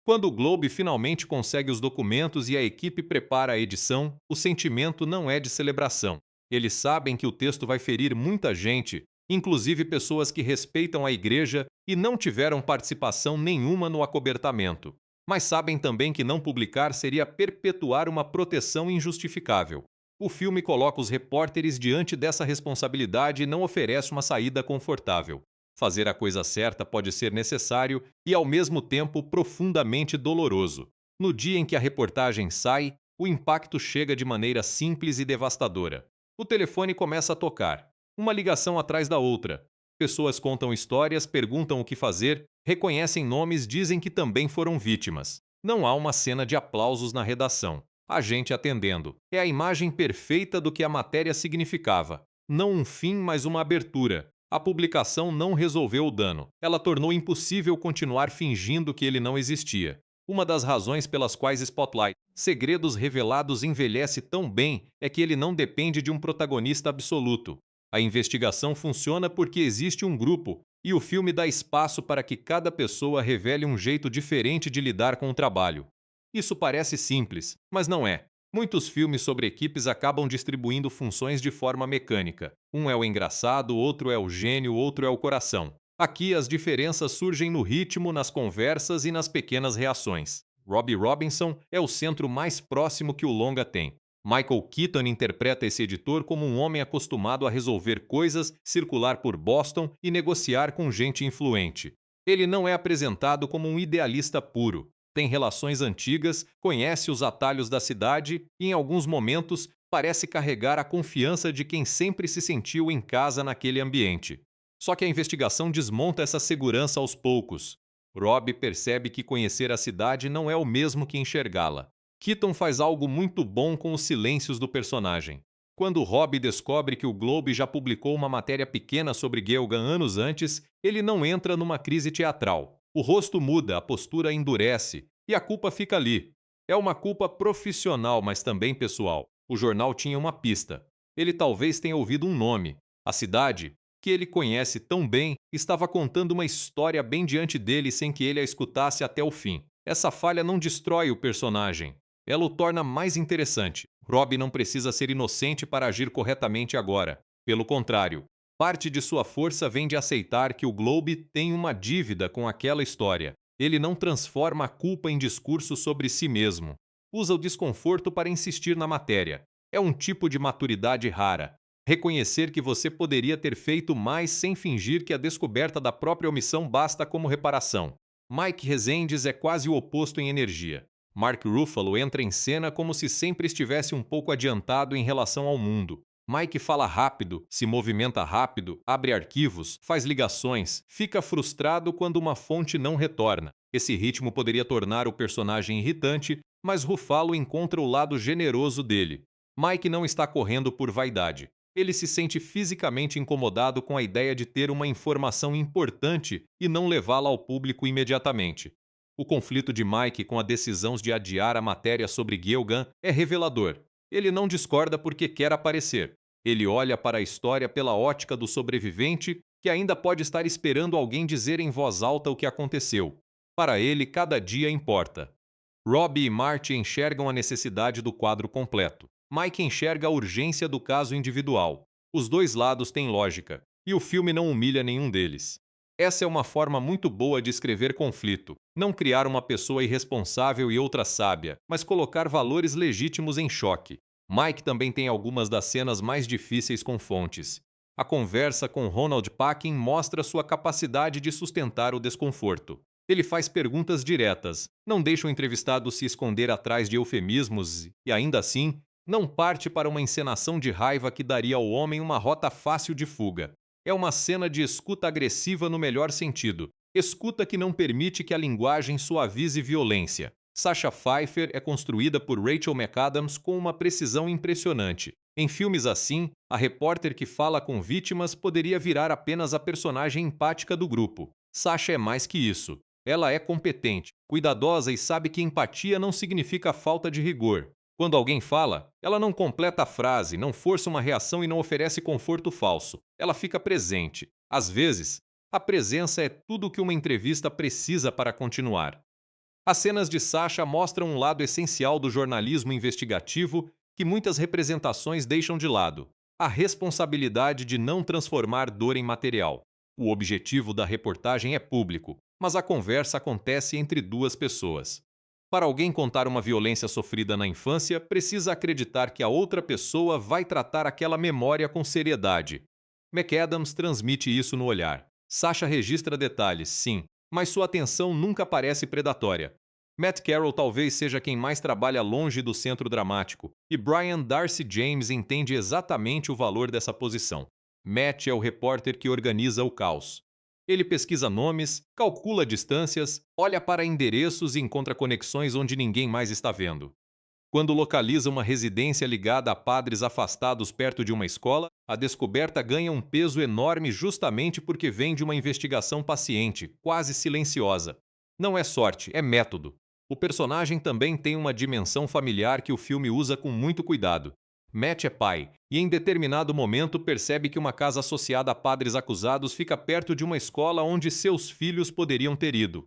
Quando o Globe finalmente consegue os documentos e a equipe prepara a edição, o sentimento não é de celebração. Eles sabem que o texto vai ferir muita gente, inclusive pessoas que respeitam a igreja e não tiveram participação nenhuma no acobertamento. Mas sabem também que não publicar seria perpetuar uma proteção injustificável. O filme coloca os repórteres diante dessa responsabilidade e não oferece uma saída confortável. Fazer a coisa certa pode ser necessário e, ao mesmo tempo, profundamente doloroso. No dia em que a reportagem sai, o impacto chega de maneira simples e devastadora. O telefone começa a tocar, uma ligação atrás da outra. Pessoas contam histórias, perguntam o que fazer, reconhecem nomes, dizem que também foram vítimas. Não há uma cena de aplausos na redação. A gente atendendo. É a imagem perfeita do que a matéria significava. Não um fim, mas uma abertura. A publicação não resolveu o dano. Ela tornou impossível continuar fingindo que ele não existia. Uma das razões pelas quais Spotlight, Segredos Revelados, envelhece tão bem é que ele não depende de um protagonista absoluto. A investigação funciona porque existe um grupo, e o filme dá espaço para que cada pessoa revele um jeito diferente de lidar com o trabalho. Isso parece simples, mas não é. Muitos filmes sobre equipes acabam distribuindo funções de forma mecânica. Um é o engraçado, outro é o gênio, outro é o coração. Aqui as diferenças surgem no ritmo, nas conversas e nas pequenas reações. Robbie Robinson é o centro mais próximo que o longa tem. Michael Keaton interpreta esse editor como um homem acostumado a resolver coisas, circular por Boston e negociar com gente influente. Ele não é apresentado como um idealista puro. Tem relações antigas, conhece os atalhos da cidade e, em alguns momentos, parece carregar a confiança de quem sempre se sentiu em casa naquele ambiente. Só que a investigação desmonta essa segurança aos poucos. Rob percebe que conhecer a cidade não é o mesmo que enxergá-la. Keaton faz algo muito bom com os silêncios do personagem. Quando Rob descobre que o Globe já publicou uma matéria pequena sobre Gilgan anos antes, ele não entra numa crise teatral. O rosto muda, a postura endurece, e a culpa fica ali. É uma culpa profissional, mas também pessoal. O jornal tinha uma pista. Ele talvez tenha ouvido um nome. A cidade, que ele conhece tão bem, estava contando uma história bem diante dele sem que ele a escutasse até o fim. Essa falha não destrói o personagem. Ela o torna mais interessante. Rob não precisa ser inocente para agir corretamente agora. Pelo contrário, parte de sua força vem de aceitar que o Globe tem uma dívida com aquela história. Ele não transforma a culpa em discurso sobre si mesmo. Usa o desconforto para insistir na matéria. É um tipo de maturidade rara. Reconhecer que você poderia ter feito mais sem fingir que a descoberta da própria omissão basta como reparação. Mike Rezendes é quase o oposto em energia. Mark Ruffalo entra em cena como se sempre estivesse um pouco adiantado em relação ao mundo. Mike fala rápido, se movimenta rápido, abre arquivos, faz ligações, fica frustrado quando uma fonte não retorna. Esse ritmo poderia tornar o personagem irritante, mas Ruffalo encontra o lado generoso dele. Mike não está correndo por vaidade. Ele se sente fisicamente incomodado com a ideia de ter uma informação importante e não levá-la ao público imediatamente. O conflito de Mike com a decisão de adiar a matéria sobre Gilgan é revelador. Ele não discorda porque quer aparecer. Ele olha para a história pela ótica do sobrevivente que ainda pode estar esperando alguém dizer em voz alta o que aconteceu. Para ele, cada dia importa. Robbie e Marty enxergam a necessidade do quadro completo. Mike enxerga a urgência do caso individual. Os dois lados têm lógica, e o filme não humilha nenhum deles. Essa é uma forma muito boa de escrever conflito. Não criar uma pessoa irresponsável e outra sábia, mas colocar valores legítimos em choque. Mike também tem algumas das cenas mais difíceis com fontes. A conversa com Ronald Packin mostra sua capacidade de sustentar o desconforto. Ele faz perguntas diretas, não deixa o entrevistado se esconder atrás de eufemismos e, ainda assim, não parte para uma encenação de raiva que daria ao homem uma rota fácil de fuga. É uma cena de escuta agressiva no melhor sentido. Escuta que não permite que a linguagem suavize violência. Sasha Pfeiffer é construída por Rachel McAdams com uma precisão impressionante. Em filmes assim, a repórter que fala com vítimas poderia virar apenas a personagem empática do grupo. Sasha é mais que isso. Ela é competente, cuidadosa e sabe que empatia não significa falta de rigor. Quando alguém fala, ela não completa a frase, não força uma reação e não oferece conforto falso. Ela fica presente. Às vezes, a presença é tudo o que uma entrevista precisa para continuar. As cenas de Sasha mostram um lado essencial do jornalismo investigativo que muitas representações deixam de lado: a responsabilidade de não transformar dor em material. O objetivo da reportagem é público, mas a conversa acontece entre duas pessoas. Para alguém contar uma violência sofrida na infância, precisa acreditar que a outra pessoa vai tratar aquela memória com seriedade. McAdams transmite isso no olhar. Sasha registra detalhes, sim, mas sua atenção nunca parece predatória. Matt Carroll talvez seja quem mais trabalha longe do centro dramático, e Brian Darcy James entende exatamente o valor dessa posição. Matt é o repórter que organiza o caos. Ele pesquisa nomes, calcula distâncias, olha para endereços e encontra conexões onde ninguém mais está vendo. Quando localiza uma residência ligada a padres afastados perto de uma escola, a descoberta ganha um peso enorme justamente porque vem de uma investigação paciente, quase silenciosa. Não é sorte, é método. O personagem também tem uma dimensão familiar que o filme usa com muito cuidado. Matt é pai, e em determinado momento percebe que uma casa associada a padres acusados fica perto de uma escola onde seus filhos poderiam ter ido.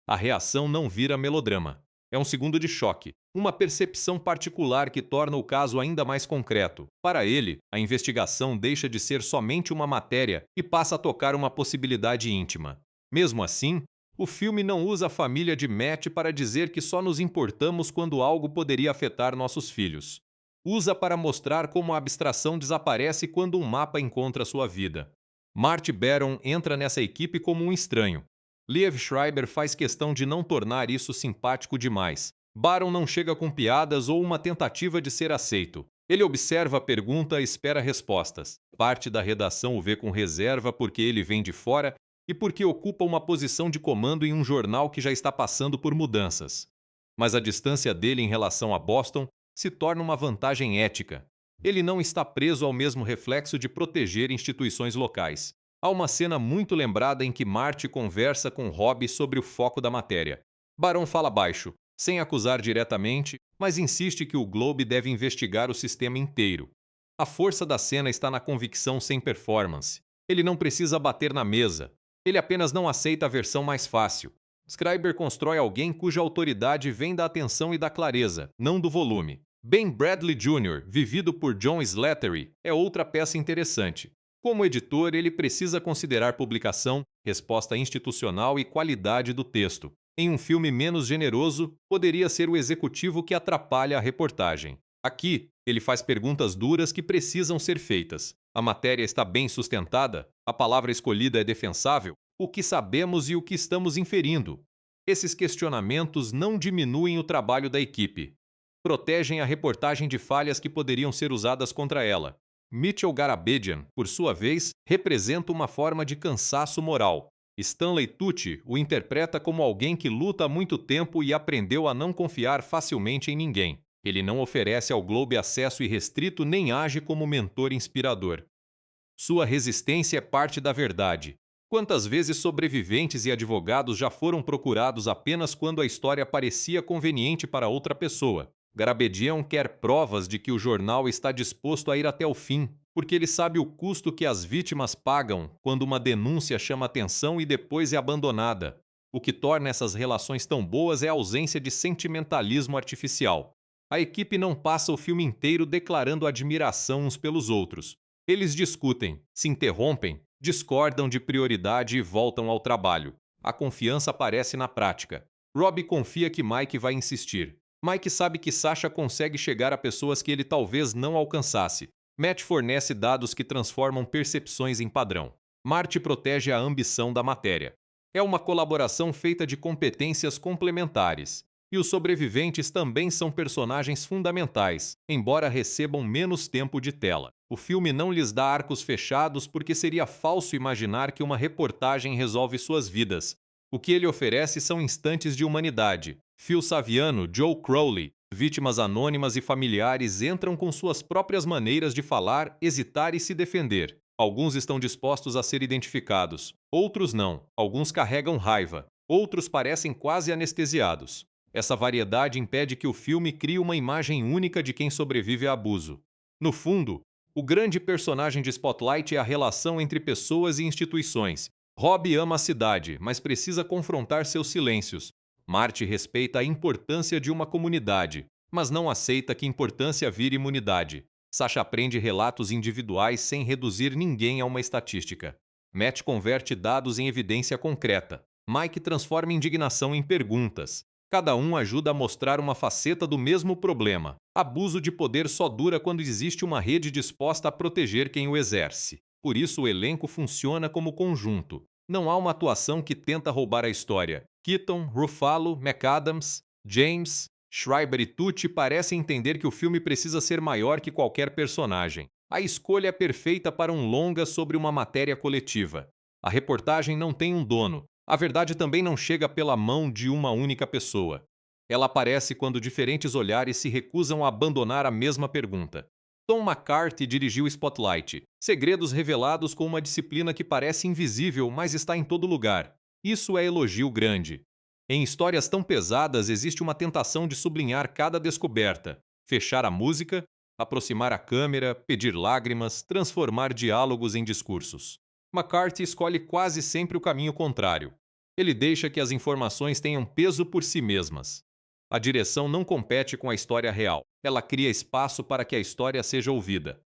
A reação não vira melodrama. É um segundo de choque, uma percepção particular que torna o caso ainda mais concreto. Para ele, a investigação deixa de ser somente uma matéria e passa a tocar uma possibilidade íntima. Mesmo assim, o filme não usa a família de Matt para dizer que só nos importamos quando algo poderia afetar nossos filhos. Usa para mostrar como a abstração desaparece quando um mapa encontra sua vida. Marty Baron entra nessa equipe como um estranho. Liev Schreiber faz questão de não tornar isso simpático demais. Baron não chega com piadas ou uma tentativa de ser aceito. Ele observa a pergunta e espera respostas. Parte da redação o vê com reserva porque ele vem de fora e porque ocupa uma posição de comando em um jornal que já está passando por mudanças. Mas a distância dele em relação a Boston se torna uma vantagem ética. Ele não está preso ao mesmo reflexo de proteger instituições locais. Há uma cena muito lembrada em que Marty conversa com Robb sobre o foco da matéria. Barão fala baixo, sem acusar diretamente, mas insiste que o Globe deve investigar o sistema inteiro. A força da cena está na convicção sem performance. Ele não precisa bater na mesa. Ele apenas não aceita a versão mais fácil. Schreiber constrói alguém cuja autoridade vem da atenção e da clareza, não do volume. Ben Bradley Jr., vivido por John Slattery, é outra peça interessante. Como editor, ele precisa considerar publicação, resposta institucional e qualidade do texto. Em um filme menos generoso, poderia ser o executivo que atrapalha a reportagem. Aqui, ele faz perguntas duras que precisam ser feitas. A matéria está bem sustentada? A palavra escolhida é defensável? O que sabemos e o que estamos inferindo? Esses questionamentos não diminuem o trabalho da equipe. Protegem a reportagem de falhas que poderiam ser usadas contra ela. Mitchell Garabedian, por sua vez, representa uma forma de cansaço moral. Stanley Tucci o interpreta como alguém que luta há muito tempo e aprendeu a não confiar facilmente em ninguém. Ele não oferece ao Globe acesso irrestrito nem age como mentor inspirador. Sua resistência é parte da verdade. Quantas vezes sobreviventes e advogados já foram procurados apenas quando a história parecia conveniente para outra pessoa? Garabedian quer provas de que o jornal está disposto a ir até o fim, porque ele sabe o custo que as vítimas pagam quando uma denúncia chama atenção e depois é abandonada. O que torna essas relações tão boas é a ausência de sentimentalismo artificial. A equipe não passa o filme inteiro declarando admiração uns pelos outros. Eles discutem, se interrompem, discordam de prioridade e voltam ao trabalho. A confiança aparece na prática. Rob confia que Mike vai insistir. Mike sabe que Sasha consegue chegar a pessoas que ele talvez não alcançasse. Matt fornece dados que transformam percepções em padrão. Marty protege a ambição da matéria. É uma colaboração feita de competências complementares. E os sobreviventes também são personagens fundamentais, embora recebam menos tempo de tela. O filme não lhes dá arcos fechados porque seria falso imaginar que uma reportagem resolve suas vidas. O que ele oferece são instantes de humanidade. Phil Saviano, Joe Crowley, vítimas anônimas e familiares entram com suas próprias maneiras de falar, hesitar e se defender. Alguns estão dispostos a ser identificados, outros não. Alguns carregam raiva, outros parecem quase anestesiados. Essa variedade impede que o filme crie uma imagem única de quem sobrevive a abuso. No fundo, o grande personagem de Spotlight é a relação entre pessoas e instituições. Rob ama a cidade, mas precisa confrontar seus silêncios. Marty respeita a importância de uma comunidade, mas não aceita que importância vire imunidade. Sasha aprende relatos individuais sem reduzir ninguém a uma estatística. Matt converte dados em evidência concreta. Mike transforma indignação em perguntas. Cada um ajuda a mostrar uma faceta do mesmo problema. Abuso de poder só dura quando existe uma rede disposta a proteger quem o exerce. Por isso o elenco funciona como conjunto. Não há uma atuação que tenta roubar a história. Keaton, Ruffalo, McAdams, James, Schreiber e Tucci parecem entender que o filme precisa ser maior que qualquer personagem. A escolha é perfeita para um longa sobre uma matéria coletiva. A reportagem não tem um dono. A verdade também não chega pela mão de uma única pessoa. Ela aparece quando diferentes olhares se recusam a abandonar a mesma pergunta. Tom McCarthy dirigiu Spotlight, segredos revelados com uma disciplina que parece invisível, mas está em todo lugar. Isso é elogio grande. Em histórias tão pesadas existe uma tentação de sublinhar cada descoberta, fechar a música, aproximar a câmera, pedir lágrimas, transformar diálogos em discursos. McCarthy escolhe quase sempre o caminho contrário. Ele deixa que as informações tenham peso por si mesmas. A direção não compete com a história real. Ela cria espaço para que a história seja ouvida.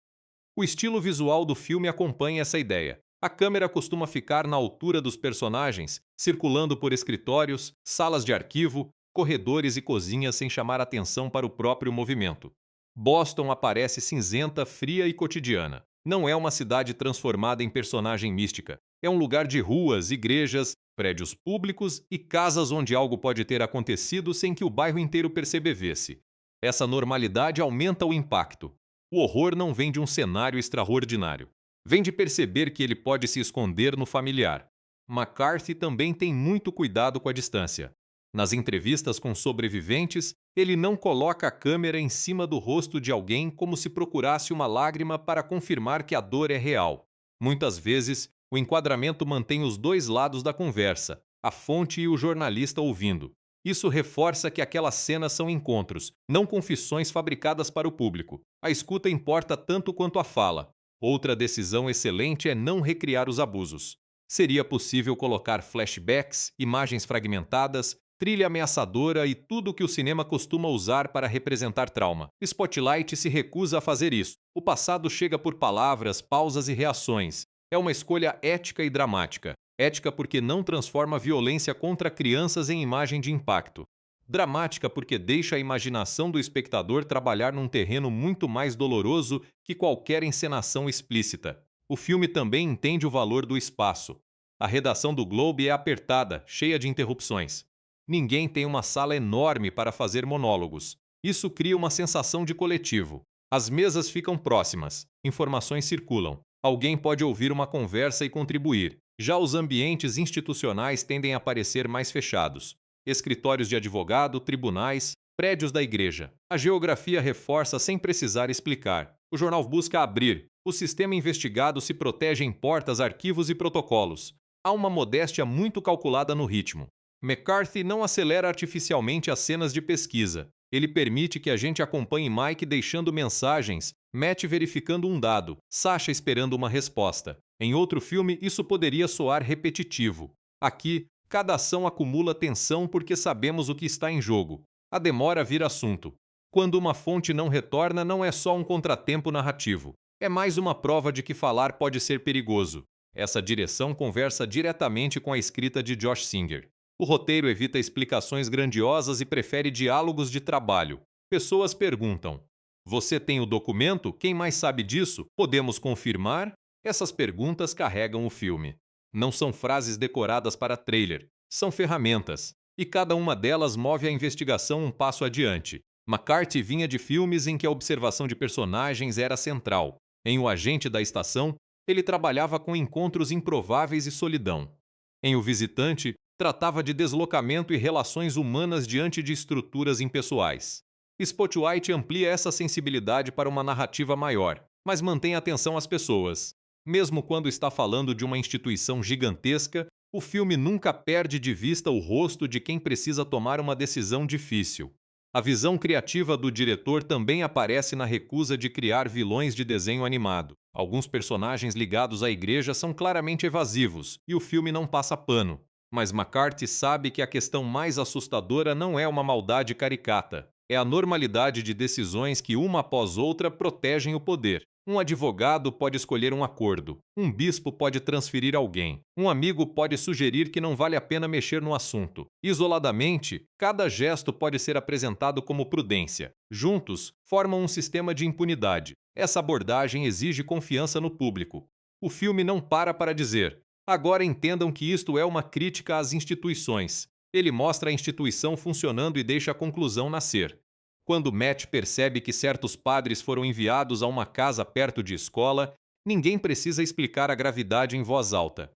O estilo visual do filme acompanha essa ideia. A câmera costuma ficar na altura dos personagens, circulando por escritórios, salas de arquivo, corredores e cozinhas sem chamar atenção para o próprio movimento. Boston aparece cinzenta, fria e cotidiana. Não é uma cidade transformada em personagem mística. É um lugar de ruas, igrejas, prédios públicos e casas onde algo pode ter acontecido sem que o bairro inteiro percebesse. Essa normalidade aumenta o impacto. O horror não vem de um cenário extraordinário. Vem de perceber que ele pode se esconder no familiar. McCarthy também tem muito cuidado com a distância. Nas entrevistas com sobreviventes, ele não coloca a câmera em cima do rosto de alguém como se procurasse uma lágrima para confirmar que a dor é real. Muitas vezes, o enquadramento mantém os dois lados da conversa, a fonte e o jornalista ouvindo. Isso reforça que aquelas cenas são encontros, não confissões fabricadas para o público. A escuta importa tanto quanto a fala. Outra decisão excelente é não recriar os abusos. Seria possível colocar flashbacks, imagens fragmentadas, trilha ameaçadora e tudo o que o cinema costuma usar para representar trauma. Spotlight se recusa a fazer isso. O passado chega por palavras, pausas e reações. É uma escolha ética e dramática. Ética porque não transforma violência contra crianças em imagem de impacto. Dramática porque deixa a imaginação do espectador trabalhar num terreno muito mais doloroso que qualquer encenação explícita. O filme também entende o valor do espaço. A redação do Globe é apertada, cheia de interrupções. Ninguém tem uma sala enorme para fazer monólogos. Isso cria uma sensação de coletivo. As mesas ficam próximas, informações circulam. Alguém pode ouvir uma conversa e contribuir. Já os ambientes institucionais tendem a parecer mais fechados. Escritórios de advogado, tribunais, prédios da igreja. A geografia reforça sem precisar explicar. O jornal busca abrir. O sistema investigado se protege em portas, arquivos e protocolos. Há uma modéstia muito calculada no ritmo. McCarthy não acelera artificialmente as cenas de pesquisa. Ele permite que a gente acompanhe Mike deixando mensagens, Matt verificando um dado, Sasha esperando uma resposta. Em outro filme, isso poderia soar repetitivo. Aqui, cada ação acumula tensão porque sabemos o que está em jogo. A demora vira assunto. Quando uma fonte não retorna, não é só um contratempo narrativo. É mais uma prova de que falar pode ser perigoso. Essa direção conversa diretamente com a escrita de Josh Singer. O roteiro evita explicações grandiosas e prefere diálogos de trabalho. Pessoas perguntam: "Você tem o documento? Quem mais sabe disso? Podemos confirmar?" Essas perguntas carregam o filme. Não são frases decoradas para trailer, são ferramentas, e cada uma delas move a investigação um passo adiante. McCarthy vinha de filmes em que a observação de personagens era central. Em O Agente da Estação, ele trabalhava com encontros improváveis e solidão. Em O Visitante, tratava de deslocamento e relações humanas diante de estruturas impessoais. Spotlight amplia essa sensibilidade para uma narrativa maior, mas mantém atenção às pessoas. Mesmo quando está falando de uma instituição gigantesca, o filme nunca perde de vista o rosto de quem precisa tomar uma decisão difícil. A visão criativa do diretor também aparece na recusa de criar vilões de desenho animado. Alguns personagens ligados à igreja são claramente evasivos, e o filme não passa pano. Mas McCarthy sabe que a questão mais assustadora não é uma maldade caricata. É a normalidade de decisões que, uma após outra, protegem o poder. Um advogado pode escolher um acordo. Um bispo pode transferir alguém. Um amigo pode sugerir que não vale a pena mexer no assunto. Isoladamente, cada gesto pode ser apresentado como prudência. Juntos, formam um sistema de impunidade. Essa abordagem exige confiança no público. O filme não para dizer: "Agora entendam que isto é uma crítica às instituições." Ele mostra a instituição funcionando e deixa a conclusão nascer. Quando Matt percebe que certos padres foram enviados a uma casa perto de escola, ninguém precisa explicar a gravidade em voz alta.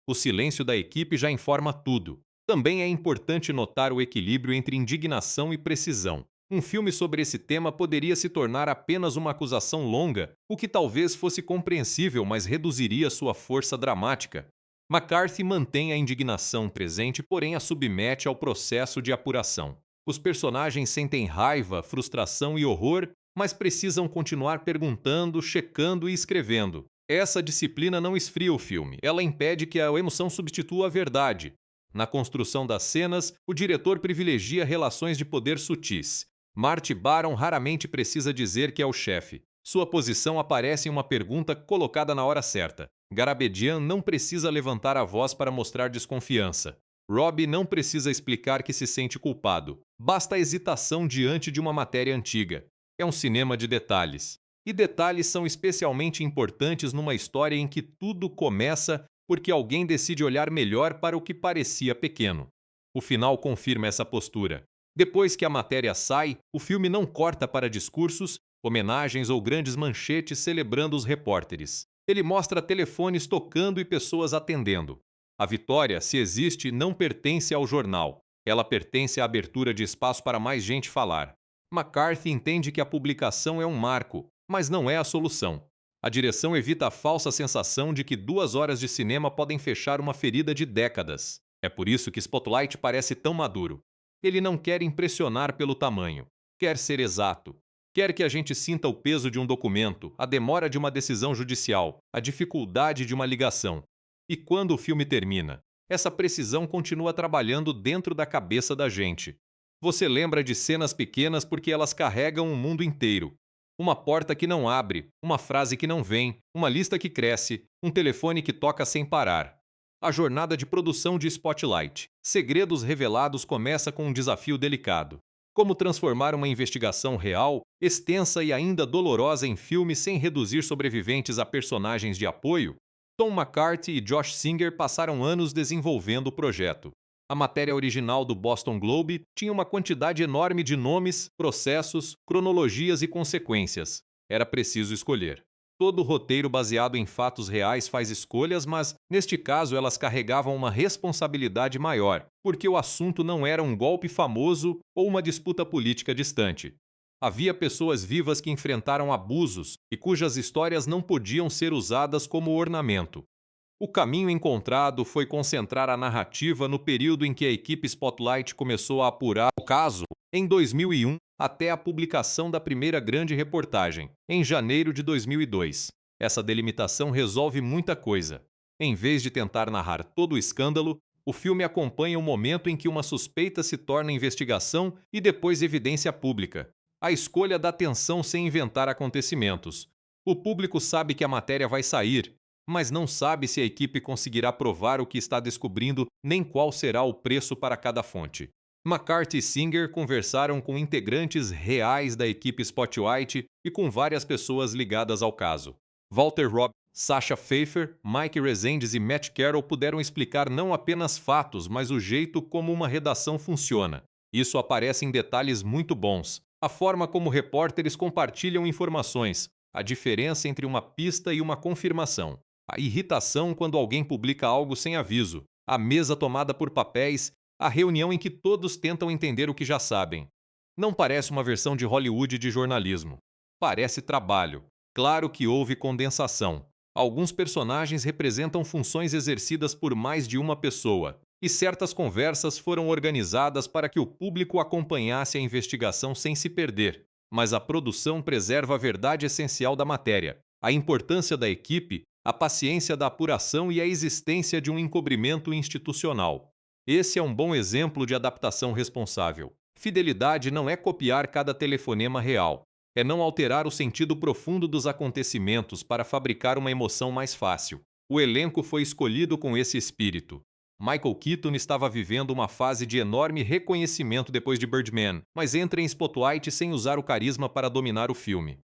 O silêncio da equipe já informa tudo. Também é importante notar o equilíbrio entre indignação e precisão. Um filme sobre esse tema poderia se tornar apenas uma acusação longa, o que talvez fosse compreensível, mas reduziria sua força dramática. McCarthy mantém a indignação presente, porém a submete ao processo de apuração. Os personagens sentem raiva, frustração e horror, mas precisam continuar perguntando, checando e escrevendo. Essa disciplina não esfria o filme, ela impede que a emoção substitua a verdade. Na construção das cenas, o diretor privilegia relações de poder sutis. Marty Baron raramente precisa dizer que é o chefe. Sua posição aparece em uma pergunta colocada na hora certa. Garabedian não precisa levantar a voz para mostrar desconfiança. Robbie não precisa explicar que se sente culpado. Basta a hesitação diante de uma matéria antiga. É um cinema de detalhes. E detalhes são especialmente importantes numa história em que tudo começa porque alguém decide olhar melhor para o que parecia pequeno. O final confirma essa postura. Depois que a matéria sai, o filme não corta para discursos, homenagens ou grandes manchetes celebrando os repórteres. Ele mostra telefones tocando e pessoas atendendo. A vitória, se existe, não pertence ao jornal. Ela pertence à abertura de espaço para mais gente falar. McCarthy entende que a publicação é um marco, mas não é a solução. A direção evita a falsa sensação de que 2 horas de cinema podem fechar uma ferida de décadas. É por isso que Spotlight parece tão maduro. Ele não quer impressionar pelo tamanho. Quer ser exato. Quer que a gente sinta o peso de um documento, a demora de uma decisão judicial, a dificuldade de uma ligação. E quando o filme termina, essa precisão continua trabalhando dentro da cabeça da gente. Você lembra de cenas pequenas porque elas carregam o mundo inteiro. Uma porta que não abre, uma frase que não vem, uma lista que cresce, um telefone que toca sem parar. A jornada de produção de Spotlight, Segredos Revelados, começa com um desafio delicado. Como transformar uma investigação real, extensa e ainda dolorosa em filme sem reduzir sobreviventes a personagens de apoio? Tom McCarthy e Josh Singer passaram anos desenvolvendo o projeto. A matéria original do Boston Globe tinha uma quantidade enorme de nomes, processos, cronologias e consequências. Era preciso escolher. Todo roteiro baseado em fatos reais faz escolhas, mas, neste caso, elas carregavam uma responsabilidade maior, porque o assunto não era um golpe famoso ou uma disputa política distante. Havia pessoas vivas que enfrentaram abusos e cujas histórias não podiam ser usadas como ornamento. O caminho encontrado foi concentrar a narrativa no período em que a equipe Spotlight começou a apurar o caso, em 2001, até a publicação da primeira grande reportagem, em janeiro de 2002. Essa delimitação resolve muita coisa. Em vez de tentar narrar todo o escândalo, o filme acompanha o momento em que uma suspeita se torna investigação e depois evidência pública. A escolha dá tensão sem inventar acontecimentos. O público sabe que a matéria vai sair, mas não sabe se a equipe conseguirá provar o que está descobrindo nem qual será o preço para cada fonte. McCarthy e Singer conversaram com integrantes reais da equipe Spotlight e com várias pessoas ligadas ao caso. Walter Robb, Sasha Pfeiffer, Mike Rezendes e Matt Carroll puderam explicar não apenas fatos, mas o jeito como uma redação funciona. Isso aparece em detalhes muito bons. A forma como repórteres compartilham informações, a diferença entre uma pista e uma confirmação, a irritação quando alguém publica algo sem aviso, a mesa tomada por papéis, a reunião em que todos tentam entender o que já sabem. Não parece uma versão de Hollywood de jornalismo. Parece trabalho. Claro que houve condensação. Alguns personagens representam funções exercidas por mais de uma pessoa, e certas conversas foram organizadas para que o público acompanhasse a investigação sem se perder. Mas a produção preserva a verdade essencial da matéria, a importância da equipe, a paciência da apuração e a existência de um encobrimento institucional. Esse é um bom exemplo de adaptação responsável. Fidelidade não é copiar cada telefonema real, é não alterar o sentido profundo dos acontecimentos para fabricar uma emoção mais fácil. O elenco foi escolhido com esse espírito. Michael Keaton estava vivendo uma fase de enorme reconhecimento depois de Birdman, mas entra em Spotlight sem usar o carisma para dominar o filme.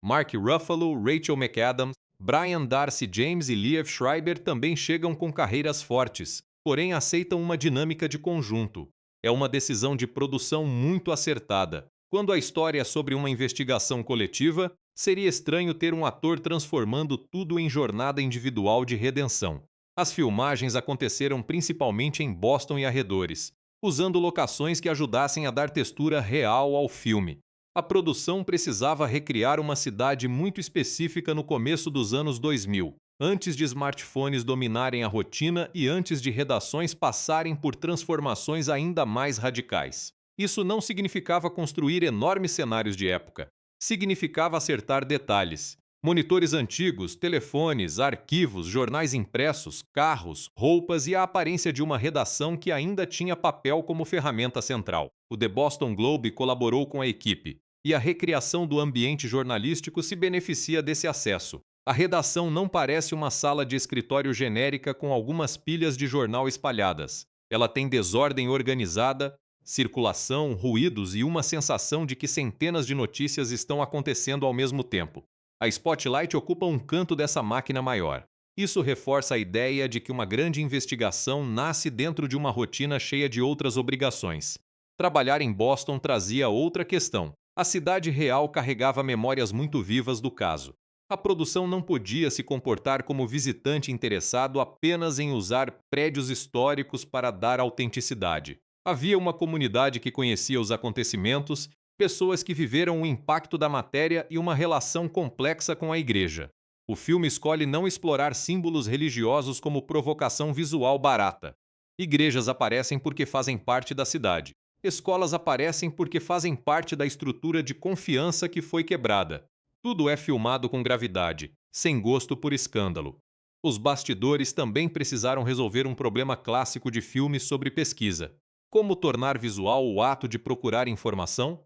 Mark Ruffalo, Rachel McAdams, Brian Darcy James e Liev Schreiber também chegam com carreiras fortes, porém aceitam uma dinâmica de conjunto. É uma decisão de produção muito acertada. Quando a história é sobre uma investigação coletiva, seria estranho ter um ator transformando tudo em jornada individual de redenção. As filmagens aconteceram principalmente em Boston e arredores, usando locações que ajudassem a dar textura real ao filme. A produção precisava recriar uma cidade muito específica no começo dos anos 2000, antes de smartphones dominarem a rotina e antes de redações passarem por transformações ainda mais radicais. Isso não significava construir enormes cenários de época. Significava acertar detalhes. Monitores antigos, telefones, arquivos, jornais impressos, carros, roupas e a aparência de uma redação que ainda tinha papel como ferramenta central. O The Boston Globe colaborou com a equipe, e a recriação do ambiente jornalístico se beneficia desse acesso. A redação não parece uma sala de escritório genérica com algumas pilhas de jornal espalhadas. Ela tem desordem organizada, circulação, ruídos e uma sensação de que centenas de notícias estão acontecendo ao mesmo tempo. A Spotlight ocupa um canto dessa máquina maior. Isso reforça a ideia de que uma grande investigação nasce dentro de uma rotina cheia de outras obrigações. Trabalhar em Boston trazia outra questão. A cidade real carregava memórias muito vivas do caso. A produção não podia se comportar como visitante interessado apenas em usar prédios históricos para dar autenticidade. Havia uma comunidade que conhecia os acontecimentos, pessoas que viveram o impacto da matéria e uma relação complexa com a igreja. O filme escolhe não explorar símbolos religiosos como provocação visual barata. Igrejas aparecem porque fazem parte da cidade. Escolas aparecem porque fazem parte da estrutura de confiança que foi quebrada. Tudo é filmado com gravidade, sem gosto por escândalo. Os bastidores também precisaram resolver um problema clássico de filmes sobre pesquisa. Como tornar visual o ato de procurar informação?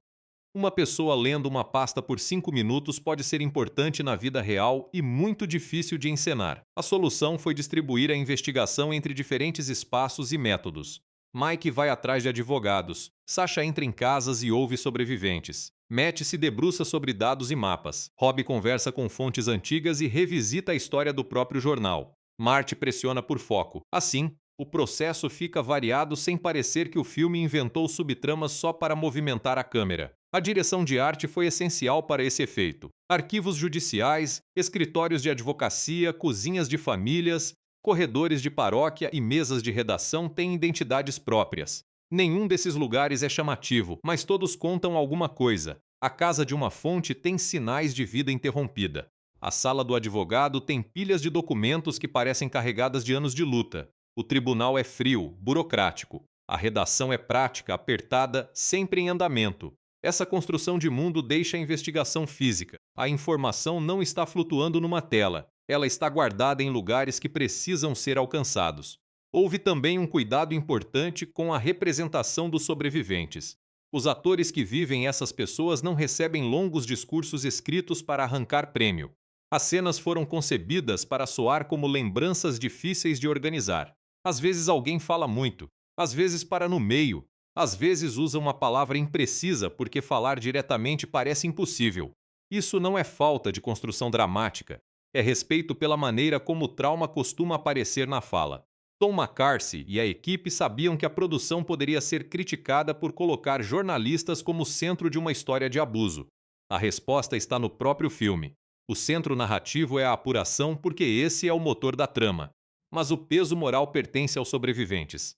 Uma pessoa lendo uma pasta por 5 minutos pode ser importante na vida real e muito difícil de encenar. A solução foi distribuir a investigação entre diferentes espaços e métodos. Mike vai atrás de advogados. Sasha entra em casas e ouve sobreviventes. Matt se debruça sobre dados e mapas. Rob conversa com fontes antigas e revisita a história do próprio jornal. Marty pressiona por foco. Assim, o processo fica variado sem parecer que o filme inventou subtramas só para movimentar a câmera. A direção de arte foi essencial para esse efeito. Arquivos judiciais, escritórios de advocacia, cozinhas de famílias, corredores de paróquia e mesas de redação têm identidades próprias. Nenhum desses lugares é chamativo, mas todos contam alguma coisa. A casa de uma fonte tem sinais de vida interrompida. A sala do advogado tem pilhas de documentos que parecem carregadas de anos de luta. O tribunal é frio, burocrático. A redação é prática, apertada, sempre em andamento. Essa construção de mundo deixa a investigação física. A informação não está flutuando numa tela. Ela está guardada em lugares que precisam ser alcançados. Houve também um cuidado importante com a representação dos sobreviventes. Os atores que vivem essas pessoas não recebem longos discursos escritos para arrancar prêmio. As cenas foram concebidas para soar como lembranças difíceis de organizar. Às vezes alguém fala muito, às vezes para no meio, às vezes usa uma palavra imprecisa porque falar diretamente parece impossível. Isso não é falta de construção dramática, é respeito pela maneira como o trauma costuma aparecer na fala. Tom McCarthy e a equipe sabiam que a produção poderia ser criticada por colocar jornalistas como centro de uma história de abuso. A resposta está no próprio filme. O centro narrativo é a apuração porque esse é o motor da trama. Mas o peso moral pertence aos sobreviventes.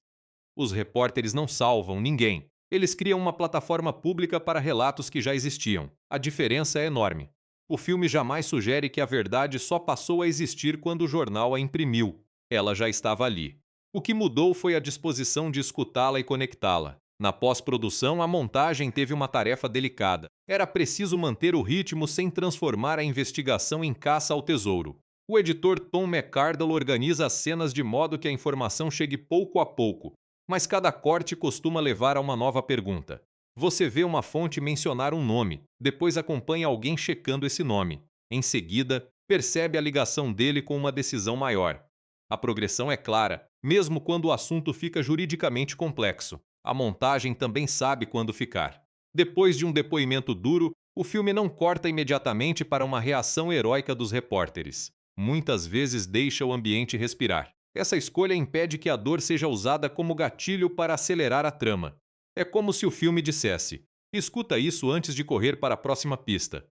Os repórteres não salvam ninguém. Eles criam uma plataforma pública para relatos que já existiam. A diferença é enorme. O filme jamais sugere que a verdade só passou a existir quando o jornal a imprimiu. Ela já estava ali. O que mudou foi a disposição de escutá-la e conectá-la. Na pós-produção, a montagem teve uma tarefa delicada. Era preciso manter o ritmo sem transformar a investigação em caça ao tesouro. O editor Tom McCardle organiza as cenas de modo que a informação chegue pouco a pouco, mas cada corte costuma levar a uma nova pergunta. Você vê uma fonte mencionar um nome, depois acompanha alguém checando esse nome. Em seguida, percebe a ligação dele com uma decisão maior. A progressão é clara, mesmo quando o assunto fica juridicamente complexo. A montagem também sabe quando ficar. Depois de um depoimento duro, o filme não corta imediatamente para uma reação heróica dos repórteres. Muitas vezes deixa o ambiente respirar. Essa escolha impede que a dor seja usada como gatilho para acelerar a trama. É como se o filme dissesse: escuta isso antes de correr para a próxima pista.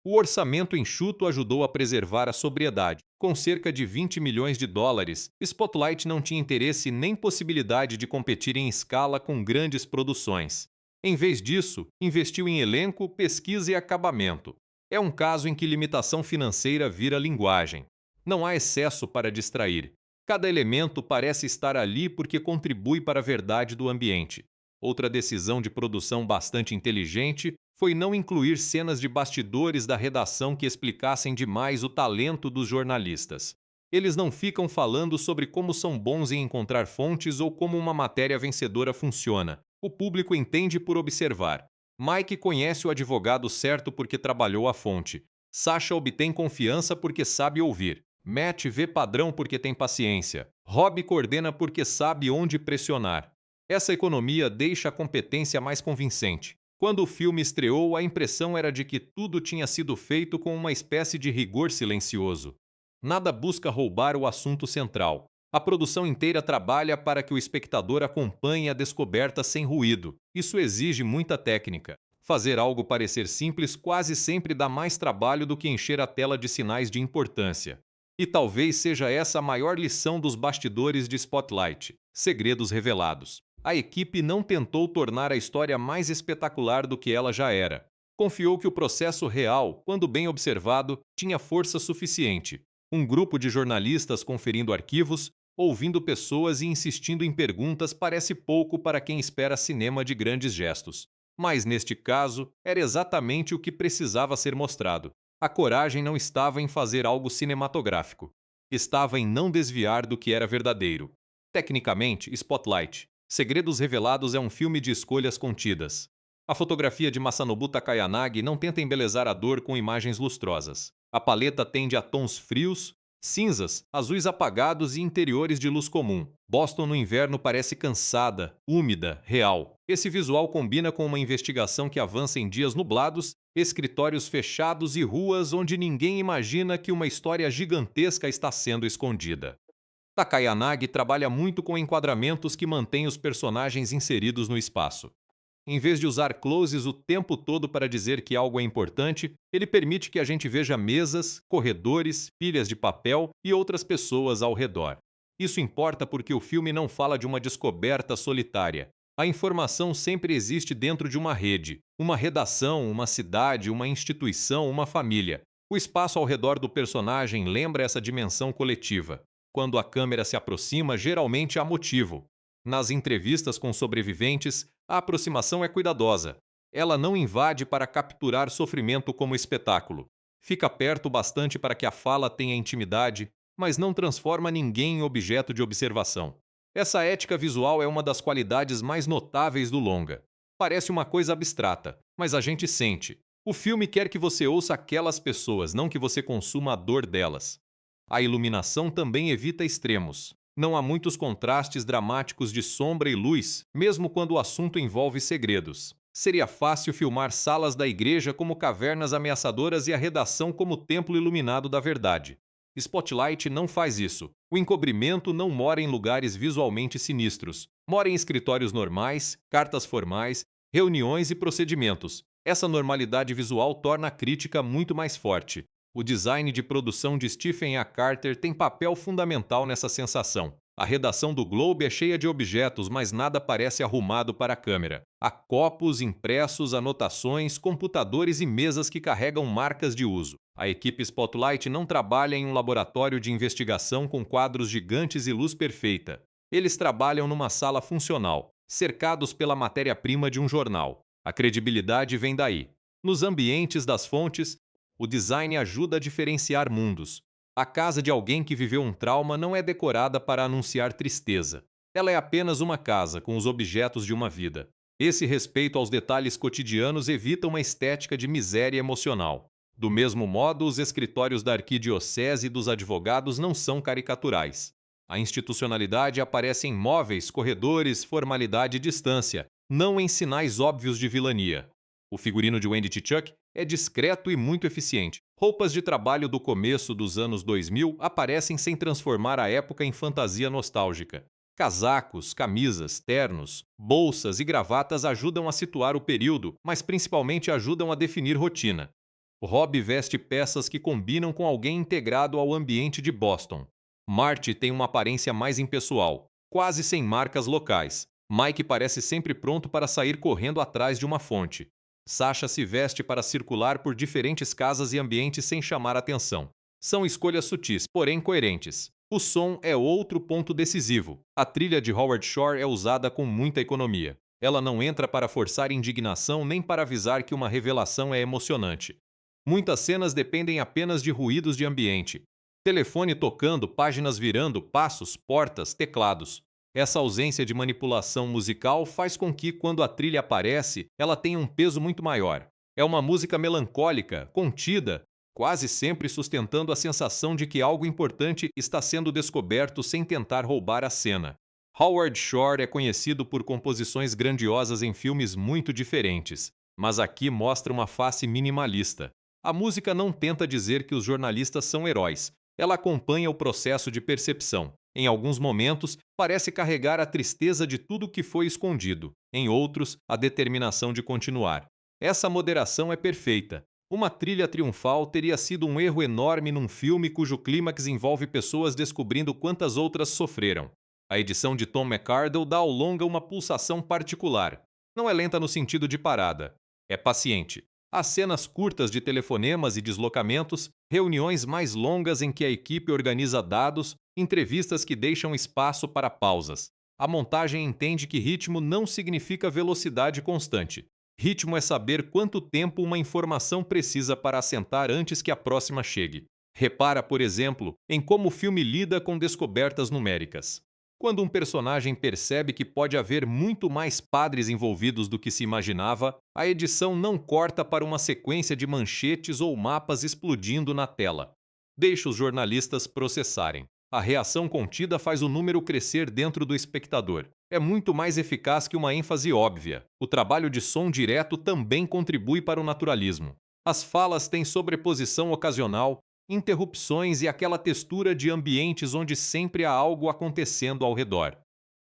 O orçamento enxuto ajudou a preservar a sobriedade. Com cerca de 20 milhões de dólares, Spotlight não tinha interesse nem possibilidade de competir em escala com grandes produções. Em vez disso, investiu em elenco, pesquisa e acabamento. É um caso em que limitação financeira vira linguagem. Não há excesso para distrair. Cada elemento parece estar ali porque contribui para a verdade do ambiente. Outra decisão de produção bastante inteligente foi não incluir cenas de bastidores da redação que explicassem demais o talento dos jornalistas. Eles não ficam falando sobre como são bons em encontrar fontes ou como uma matéria vencedora funciona. O público entende por observar. Mike conhece o advogado certo porque trabalhou a fonte. Sasha obtém confiança porque sabe ouvir. Matt vê padrão porque tem paciência. Rob coordena porque sabe onde pressionar. Essa economia deixa a competência mais convincente. Quando o filme estreou, a impressão era de que tudo tinha sido feito com uma espécie de rigor silencioso. Nada busca roubar o assunto central. A produção inteira trabalha para que o espectador acompanhe a descoberta sem ruído. Isso exige muita técnica. Fazer algo parecer simples quase sempre dá mais trabalho do que encher a tela de sinais de importância. E talvez seja essa a maior lição dos bastidores de Spotlight: segredos revelados. A equipe não tentou tornar a história mais espetacular do que ela já era. Confiou que o processo real, quando bem observado, tinha força suficiente. Um grupo de jornalistas conferindo arquivos, ouvindo pessoas e insistindo em perguntas parece pouco para quem espera cinema de grandes gestos. Mas neste caso, era exatamente o que precisava ser mostrado. A coragem não estava em fazer algo cinematográfico. Estava em não desviar do que era verdadeiro. Tecnicamente, Spotlight: Segredos Revelados é um filme de escolhas contidas. A fotografia de Masanobu Takayanagi não tenta embelezar a dor com imagens lustrosas. A paleta tende a tons frios, cinzas, azuis apagados e interiores de luz comum. Boston no inverno parece cansada, úmida, real. Esse visual combina com uma investigação que avança em dias nublados, escritórios fechados e ruas onde ninguém imagina que uma história gigantesca está sendo escondida. Takayanagi trabalha muito com enquadramentos que mantêm os personagens inseridos no espaço. Em vez de usar closes o tempo todo para dizer que algo é importante, ele permite que a gente veja mesas, corredores, pilhas de papel e outras pessoas ao redor. Isso importa porque o filme não fala de uma descoberta solitária. A informação sempre existe dentro de uma rede, uma redação, uma cidade, uma instituição, uma família. O espaço ao redor do personagem lembra essa dimensão coletiva. Quando a câmera se aproxima, geralmente há motivo. Nas entrevistas com sobreviventes, a aproximação é cuidadosa. Ela não invade para capturar sofrimento como espetáculo. Fica perto bastante para que a fala tenha intimidade, mas não transforma ninguém em objeto de observação. Essa ética visual é uma das qualidades mais notáveis do longa. Parece uma coisa abstrata, mas a gente sente. O filme quer que você ouça aquelas pessoas, não que você consuma a dor delas. A iluminação também evita extremos. Não há muitos contrastes dramáticos de sombra e luz, mesmo quando o assunto envolve segredos. Seria fácil filmar salas da igreja como cavernas ameaçadoras e a redação como templo iluminado da verdade. Spotlight não faz isso. O encobrimento não mora em lugares visualmente sinistros. Mora em escritórios normais, cartas formais, reuniões e procedimentos. Essa normalidade visual torna a crítica muito mais forte. O design de produção de Stephen A. Carter tem papel fundamental nessa sensação. A redação do Globe é cheia de objetos, mas nada parece arrumado para a câmera. Há copos, impressos, anotações, computadores e mesas que carregam marcas de uso. A equipe Spotlight não trabalha em um laboratório de investigação com quadros gigantes e luz perfeita. Eles trabalham numa sala funcional, cercados pela matéria-prima de um jornal. A credibilidade vem daí. Nos ambientes das fontes, o design ajuda a diferenciar mundos. A casa de alguém que viveu um trauma não é decorada para anunciar tristeza. Ela é apenas uma casa com os objetos de uma vida. Esse respeito aos detalhes cotidianos evita uma estética de miséria emocional. Do mesmo modo, os escritórios da arquidiocese e dos advogados não são caricaturais. A institucionalidade aparece em móveis, corredores, formalidade e distância, não em sinais óbvios de vilania. O figurino de Wendy Tchuk é discreto e muito eficiente. Roupas de trabalho do começo dos anos 2000 aparecem sem transformar a época em fantasia nostálgica. Casacos, camisas, ternos, bolsas e gravatas ajudam a situar o período, mas principalmente ajudam a definir rotina. Rob veste peças que combinam com alguém integrado ao ambiente de Boston. Marty tem uma aparência mais impessoal, quase sem marcas locais. Mike parece sempre pronto para sair correndo atrás de uma fonte. Sasha se veste para circular por diferentes casas e ambientes sem chamar atenção. São escolhas sutis, porém coerentes. O som é outro ponto decisivo. A trilha de Howard Shore é usada com muita economia. Ela não entra para forçar indignação nem para avisar que uma revelação é emocionante. Muitas cenas dependem apenas de ruídos de ambiente. Telefone tocando, páginas virando, passos, portas, teclados. Essa ausência de manipulação musical faz com que, quando a trilha aparece, ela tenha um peso muito maior. É uma música melancólica, contida, quase sempre sustentando a sensação de que algo importante está sendo descoberto sem tentar roubar a cena. Howard Shore é conhecido por composições grandiosas em filmes muito diferentes, mas aqui mostra uma face minimalista. A música não tenta dizer que os jornalistas são heróis. Ela acompanha o processo de percepção. Em alguns momentos, parece carregar a tristeza de tudo que foi escondido. Em outros, a determinação de continuar. Essa moderação é perfeita. Uma trilha triunfal teria sido um erro enorme num filme cujo clímax envolve pessoas descobrindo quantas outras sofreram. A edição de Tom McArdle dá ao longa uma pulsação particular. Não é lenta no sentido de parada. É paciente. Há cenas curtas de telefonemas e deslocamentos, reuniões mais longas em que a equipe organiza dados, entrevistas que deixam espaço para pausas. A montagem entende que ritmo não significa velocidade constante. Ritmo é saber quanto tempo uma informação precisa para assentar antes que a próxima chegue. Repara, por exemplo, em como o filme lida com descobertas numéricas. Quando um personagem percebe que pode haver muito mais padres envolvidos do que se imaginava, a edição não corta para uma sequência de manchetes ou mapas explodindo na tela. Deixa os jornalistas processarem. A reação contida faz o número crescer dentro do espectador. É muito mais eficaz que uma ênfase óbvia. O trabalho de som direto também contribui para o naturalismo. As falas têm sobreposição ocasional, interrupções e aquela textura de ambientes onde sempre há algo acontecendo ao redor.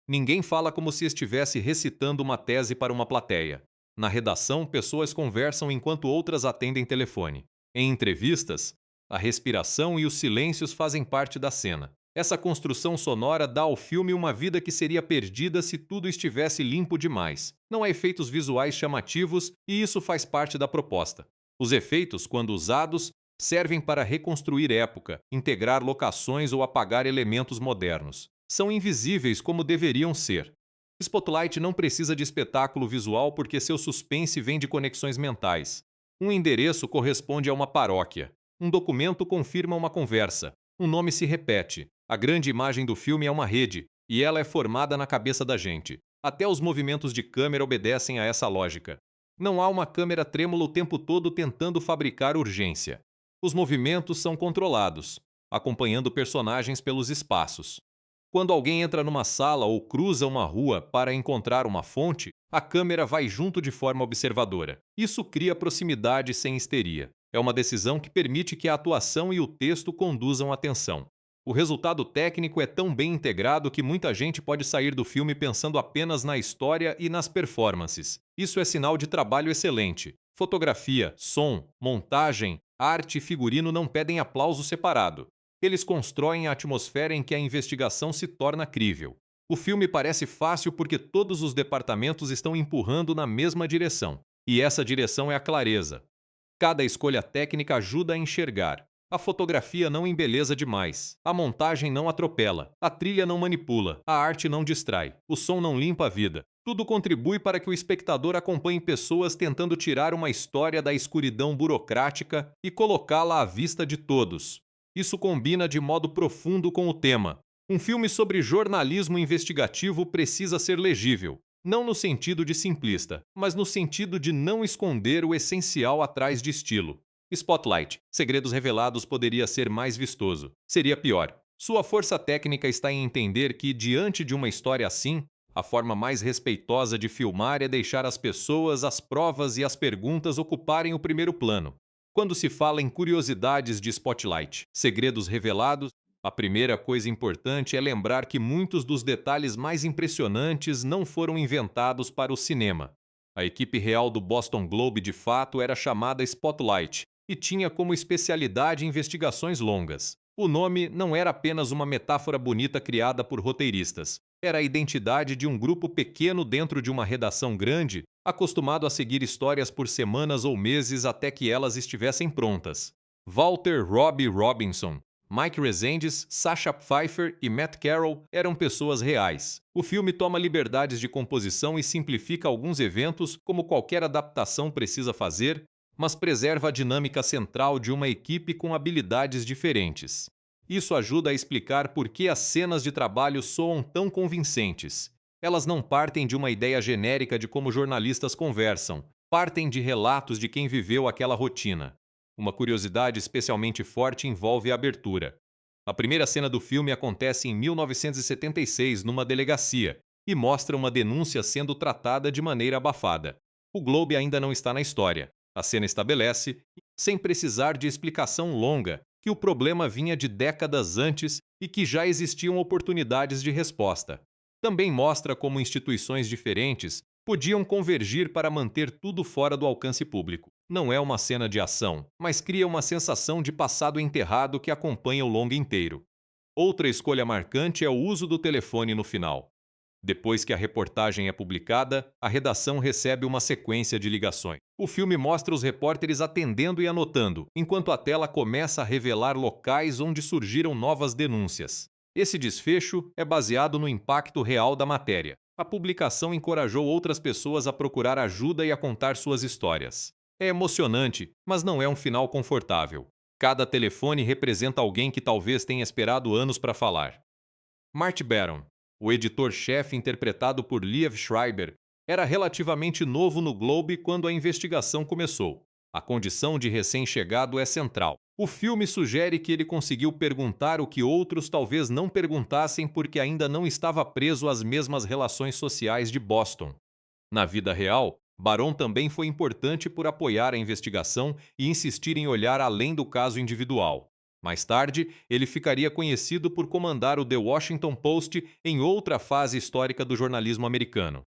Ninguém fala como se estivesse recitando uma tese para uma plateia. Na redação, pessoas conversam enquanto outras atendem telefone. Em entrevistas, a respiração e os silêncios fazem parte da cena. Essa construção sonora dá ao filme uma vida que seria perdida se tudo estivesse limpo demais. Não há efeitos visuais chamativos e isso faz parte da proposta. Os efeitos, quando usados, servem para reconstruir época, integrar locações ou apagar elementos modernos. São invisíveis como deveriam ser. Spotlight não precisa de espetáculo visual porque seu suspense vem de conexões mentais. Um endereço corresponde a uma paróquia. Um documento confirma uma conversa. Um nome se repete. A grande imagem do filme é uma rede, e ela é formada na cabeça da gente. Até os movimentos de câmera obedecem a essa lógica. Não há uma câmera trêmula o tempo todo tentando fabricar urgência. Os movimentos são controlados, acompanhando personagens pelos espaços. Quando alguém entra numa sala ou cruza uma rua para encontrar uma fonte, a câmera vai junto de forma observadora. Isso cria proximidade sem histeria. É uma decisão que permite que a atuação e o texto conduzam a atenção. O resultado técnico é tão bem integrado que muita gente pode sair do filme pensando apenas na história e nas performances. Isso é sinal de trabalho excelente. Fotografia, som, montagem, arte e figurino não pedem aplauso separado. Eles constroem a atmosfera em que a investigação se torna crível. O filme parece fácil porque todos os departamentos estão empurrando na mesma direção. E essa direção é a clareza. Cada escolha técnica ajuda a enxergar. A fotografia não embeleza demais. A montagem não atropela. A trilha não manipula. A arte não distrai. O som não limpa a vida. Tudo contribui para que o espectador acompanhe pessoas tentando tirar uma história da escuridão burocrática e colocá-la à vista de todos. Isso combina de modo profundo com o tema. Um filme sobre jornalismo investigativo precisa ser legível, não no sentido de simplista, mas no sentido de não esconder o essencial atrás de estilo. Spotlight, Segredos Revelados poderia ser mais vistoso. Seria pior. Sua força técnica está em entender que, diante de uma história assim, a forma mais respeitosa de filmar é deixar as pessoas, as provas e as perguntas ocuparem o primeiro plano. Quando se fala em curiosidades de Spotlight, Segredos Revelados, a primeira coisa importante é lembrar que muitos dos detalhes mais impressionantes não foram inventados para o cinema. A equipe real do Boston Globe de fato era chamada Spotlight e tinha como especialidade investigações longas. O nome não era apenas uma metáfora bonita criada por roteiristas. Era a identidade de um grupo pequeno dentro de uma redação grande, acostumado a seguir histórias por semanas ou meses até que elas estivessem prontas. Walter Robbie Robinson, Mike Rezendes, Sacha Pfeiffer e Matt Carroll eram pessoas reais. O filme toma liberdades de composição e simplifica alguns eventos, como qualquer adaptação precisa fazer, mas preserva a dinâmica central de uma equipe com habilidades diferentes. Isso ajuda a explicar por que as cenas de trabalho soam tão convincentes. Elas não partem de uma ideia genérica de como jornalistas conversam, partem de relatos de quem viveu aquela rotina. Uma curiosidade especialmente forte envolve a abertura. A primeira cena do filme acontece em 1976, numa delegacia, e mostra uma denúncia sendo tratada de maneira abafada. O Globe ainda não está na história. A cena estabelece, sem precisar de explicação longa, que o problema vinha de décadas antes e que já existiam oportunidades de resposta. Também mostra como instituições diferentes podiam convergir para manter tudo fora do alcance público. Não é uma cena de ação, mas cria uma sensação de passado enterrado que acompanha o longo inteiro. Outra escolha marcante é o uso do telefone no final. Depois que a reportagem é publicada, a redação recebe uma sequência de ligações. O filme mostra os repórteres atendendo e anotando, enquanto a tela começa a revelar locais onde surgiram novas denúncias. Esse desfecho é baseado no impacto real da matéria. A publicação encorajou outras pessoas a procurar ajuda e a contar suas histórias. É emocionante, mas não é um final confortável. Cada telefone representa alguém que talvez tenha esperado anos para falar. Marty Baron, o editor-chefe interpretado por Liev Schreiber, era relativamente novo no Globe quando a investigação começou. A condição de recém-chegado é central. O filme sugere que ele conseguiu perguntar o que outros talvez não perguntassem porque ainda não estava preso às mesmas relações sociais de Boston. Na vida real, Baron também foi importante por apoiar a investigação e insistir em olhar além do caso individual. Mais tarde, ele ficaria conhecido por comandar o The Washington Post em outra fase histórica do jornalismo americano.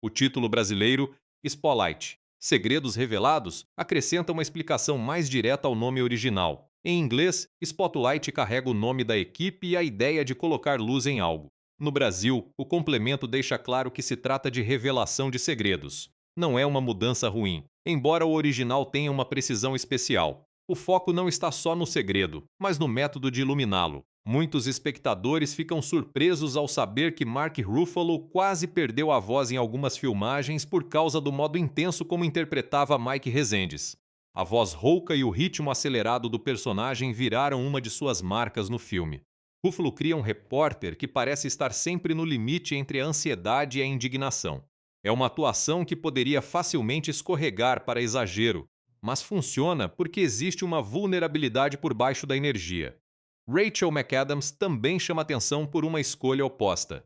O título brasileiro, Spotlight, Segredos Revelados, acrescenta uma explicação mais direta ao nome original. Em inglês, Spotlight carrega o nome da equipe e a ideia de colocar luz em algo. No Brasil, o complemento deixa claro que se trata de revelação de segredos. Não é uma mudança ruim, embora o original tenha uma precisão especial. O foco não está só no segredo, mas no método de iluminá-lo. Muitos espectadores ficam surpresos ao saber que Mark Ruffalo quase perdeu a voz em algumas filmagens por causa do modo intenso como interpretava Mike Rezendes. A voz rouca e o ritmo acelerado do personagem viraram uma de suas marcas no filme. Ruffalo cria um repórter que parece estar sempre no limite entre a ansiedade e a indignação. É uma atuação que poderia facilmente escorregar para exagero, mas funciona porque existe uma vulnerabilidade por baixo da energia. Rachel McAdams também chama atenção por uma escolha oposta.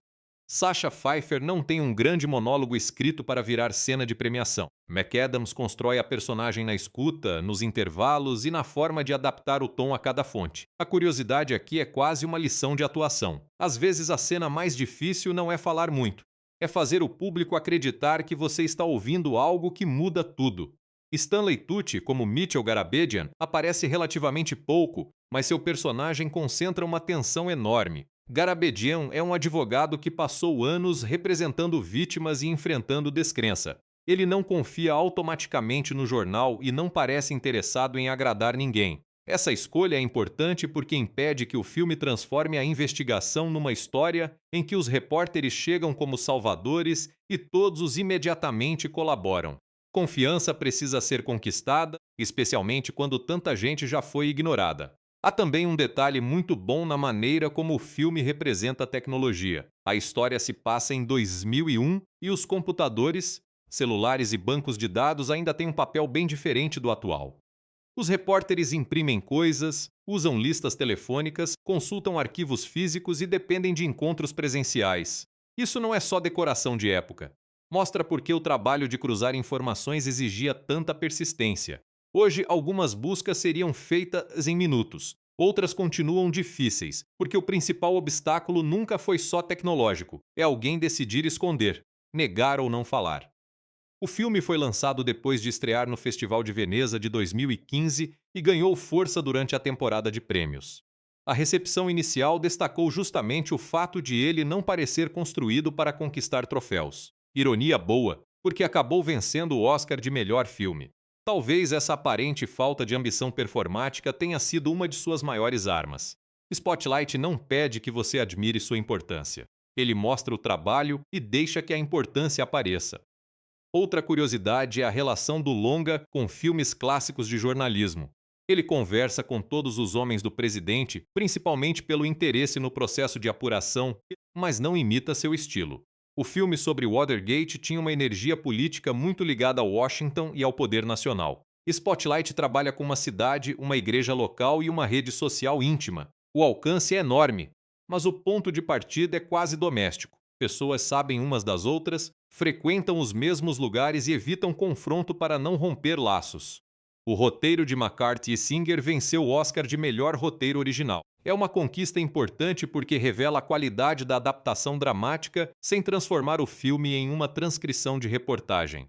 Sasha Pfeiffer não tem um grande monólogo escrito para virar cena de premiação. McAdams constrói a personagem na escuta, nos intervalos e na forma de adaptar o tom a cada fonte. A curiosidade aqui é quase uma lição de atuação. Às vezes a cena mais difícil não é falar muito, é fazer o público acreditar que você está ouvindo algo que muda tudo. Stanley Tucci, como Mitchell Garabedian, aparece relativamente pouco, mas seu personagem concentra uma tensão enorme. Garabedian é um advogado que passou anos representando vítimas e enfrentando descrença. Ele não confia automaticamente no jornal e não parece interessado em agradar ninguém. Essa escolha é importante porque impede que o filme transforme a investigação numa história em que os repórteres chegam como salvadores e todos imediatamente colaboram. Confiança precisa ser conquistada, especialmente quando tanta gente já foi ignorada. Há também um detalhe muito bom na maneira como o filme representa a tecnologia. A história se passa em 2001 e os computadores, celulares e bancos de dados ainda têm um papel bem diferente do atual. Os repórteres imprimem coisas, usam listas telefônicas, consultam arquivos físicos e dependem de encontros presenciais. Isso não é só decoração de época. Mostra por que o trabalho de cruzar informações exigia tanta persistência. Hoje, algumas buscas seriam feitas em minutos. Outras continuam difíceis, porque o principal obstáculo nunca foi só tecnológico. É alguém decidir esconder, negar ou não falar. O filme foi lançado depois de estrear no Festival de Veneza de 2015 e ganhou força durante a temporada de prêmios. A recepção inicial destacou justamente o fato de ele não parecer construído para conquistar troféus. Ironia boa, porque acabou vencendo o Oscar de melhor filme. Talvez essa aparente falta de ambição performática tenha sido uma de suas maiores armas. Spotlight não pede que você admire sua importância. Ele mostra o trabalho e deixa que a importância apareça. Outra curiosidade é a relação do longa com filmes clássicos de jornalismo. Ele conversa com todos os homens do presidente, principalmente pelo interesse no processo de apuração, mas não imita seu estilo. O filme sobre Watergate tinha uma energia política muito ligada a Washington e ao poder nacional. Spotlight trabalha com uma cidade, uma igreja local e uma rede social íntima. O alcance é enorme, mas o ponto de partida é quase doméstico. Pessoas sabem umas das outras, frequentam os mesmos lugares e evitam confronto para não romper laços. O roteiro de McCarthy e Singer venceu o Oscar de melhor roteiro original. É uma conquista importante porque revela a qualidade da adaptação dramática sem transformar o filme em uma transcrição de reportagem.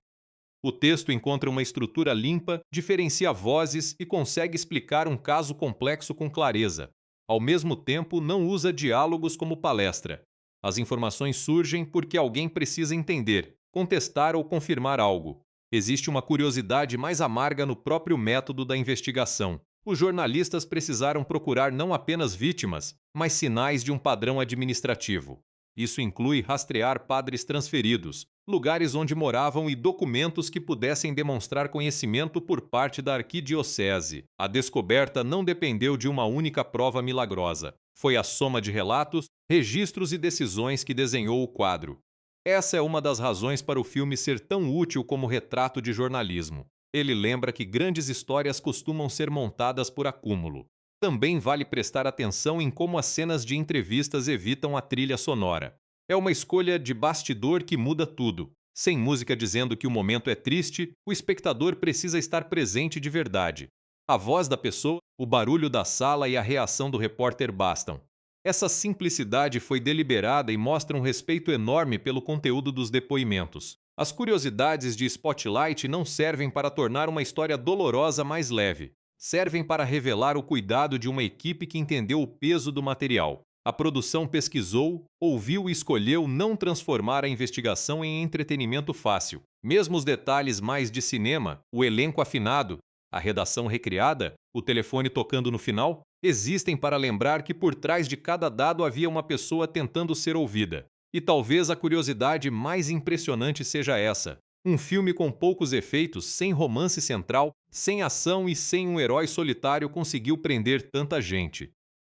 O texto encontra uma estrutura limpa, diferencia vozes e consegue explicar um caso complexo com clareza. Ao mesmo tempo, não usa diálogos como palestra. As informações surgem porque alguém precisa entender, contestar ou confirmar algo. Existe uma curiosidade mais amarga no próprio método da investigação. Os jornalistas precisaram procurar não apenas vítimas, mas sinais de um padrão administrativo. Isso inclui rastrear padres transferidos, lugares onde moravam e documentos que pudessem demonstrar conhecimento por parte da arquidiocese. A descoberta não dependeu de uma única prova milagrosa. Foi a soma de relatos, registros e decisões que desenhou o quadro. Essa é uma das razões para o filme ser tão útil como retrato de jornalismo. Ele lembra que grandes histórias costumam ser montadas por acúmulo. Também vale prestar atenção em como as cenas de entrevistas evitam a trilha sonora. É uma escolha de bastidor que muda tudo. Sem música dizendo que o momento é triste, o espectador precisa estar presente de verdade. A voz da pessoa, o barulho da sala e a reação do repórter bastam. Essa simplicidade foi deliberada e mostra um respeito enorme pelo conteúdo dos depoimentos. As curiosidades de Spotlight não servem para tornar uma história dolorosa mais leve. Servem para revelar o cuidado de uma equipe que entendeu o peso do material. A produção pesquisou, ouviu e escolheu não transformar a investigação em entretenimento fácil. Mesmo os detalhes mais de cinema, o elenco afinado, a redação recriada, o telefone tocando no final, existem para lembrar que por trás de cada dado havia uma pessoa tentando ser ouvida. E talvez a curiosidade mais impressionante seja essa. Um filme com poucos efeitos, sem romance central, sem ação e sem um herói solitário conseguiu prender tanta gente.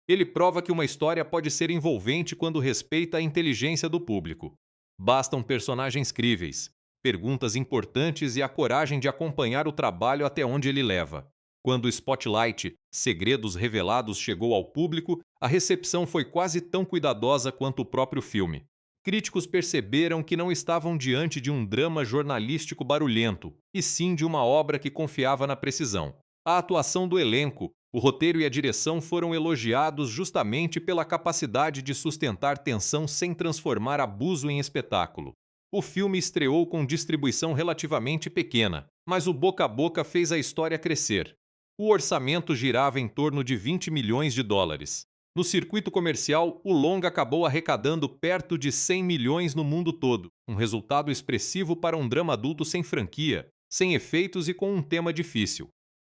Ele prova que uma história pode ser envolvente quando respeita a inteligência do público. Bastam personagens críveis, perguntas importantes e a coragem de acompanhar o trabalho até onde ele leva. Quando o Spotlight, Segredos Revelados, chegou ao público, a recepção foi quase tão cuidadosa quanto o próprio filme. Críticos perceberam que não estavam diante de um drama jornalístico barulhento, e sim de uma obra que confiava na precisão. A atuação do elenco, o roteiro e a direção foram elogiados justamente pela capacidade de sustentar tensão sem transformar abuso em espetáculo. O filme estreou com distribuição relativamente pequena, mas o boca a boca fez a história crescer. O orçamento girava em torno de 20 milhões de dólares. No circuito comercial, o longa acabou arrecadando perto de 100 milhões no mundo todo, um resultado expressivo para um drama adulto sem franquia, sem efeitos e com um tema difícil.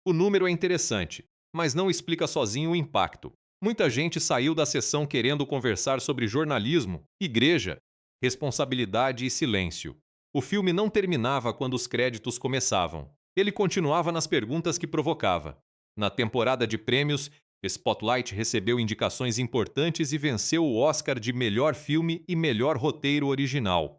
O número é interessante, mas não explica sozinho o impacto. Muita gente saiu da sessão querendo conversar sobre jornalismo, igreja, responsabilidade e silêncio. O filme não terminava quando os créditos começavam. Ele continuava nas perguntas que provocava. Na temporada de prêmios, Spotlight recebeu indicações importantes e venceu o Oscar de melhor filme e melhor roteiro original.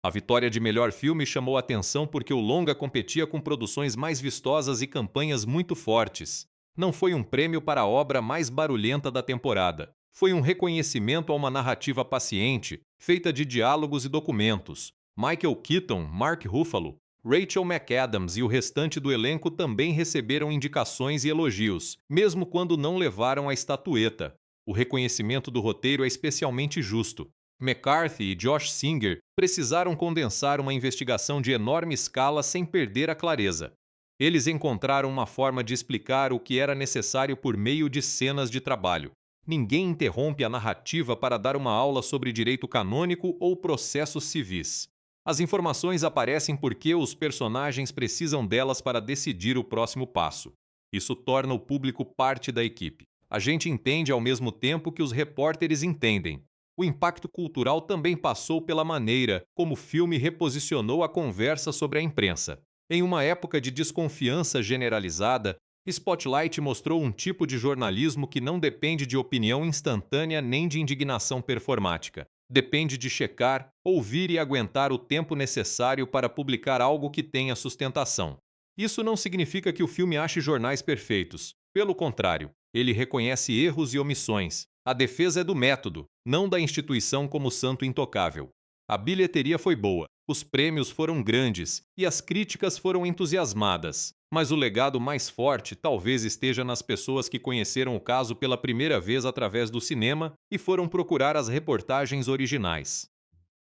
A vitória de melhor filme chamou atenção porque o longa competia com produções mais vistosas e campanhas muito fortes. Não foi um prêmio para a obra mais barulhenta da temporada. Foi um reconhecimento a uma narrativa paciente, feita de diálogos e documentos. Michael Keaton, Mark Ruffalo, Rachel McAdams e o restante do elenco também receberam indicações e elogios, mesmo quando não levaram a estatueta. O reconhecimento do roteiro é especialmente justo. McCarthy e Josh Singer precisaram condensar uma investigação de enorme escala sem perder a clareza. Eles encontraram uma forma de explicar o que era necessário por meio de cenas de trabalho. Ninguém interrompe a narrativa para dar uma aula sobre direito canônico ou processos civis. As informações aparecem porque os personagens precisam delas para decidir o próximo passo. Isso torna o público parte da equipe. A gente entende ao mesmo tempo que os repórteres entendem. O impacto cultural também passou pela maneira como o filme reposicionou a conversa sobre a imprensa. Em uma época de desconfiança generalizada, Spotlight mostrou um tipo de jornalismo que não depende de opinião instantânea nem de indignação performática. Depende de checar, ouvir e aguentar o tempo necessário para publicar algo que tenha sustentação. Isso não significa que o filme ache jornais perfeitos. Pelo contrário, ele reconhece erros e omissões. A defesa é do método, não da instituição como santo intocável. A bilheteria foi boa, os prêmios foram grandes e as críticas foram entusiasmadas. Mas o legado mais forte talvez esteja nas pessoas que conheceram o caso pela primeira vez através do cinema e foram procurar as reportagens originais.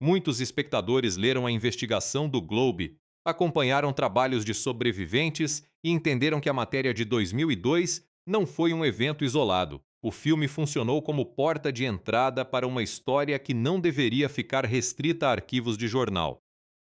Muitos espectadores leram a investigação do Globe, acompanharam trabalhos de sobreviventes e entenderam que a matéria de 2002 não foi um evento isolado. O filme funcionou como porta de entrada para uma história que não deveria ficar restrita a arquivos de jornal.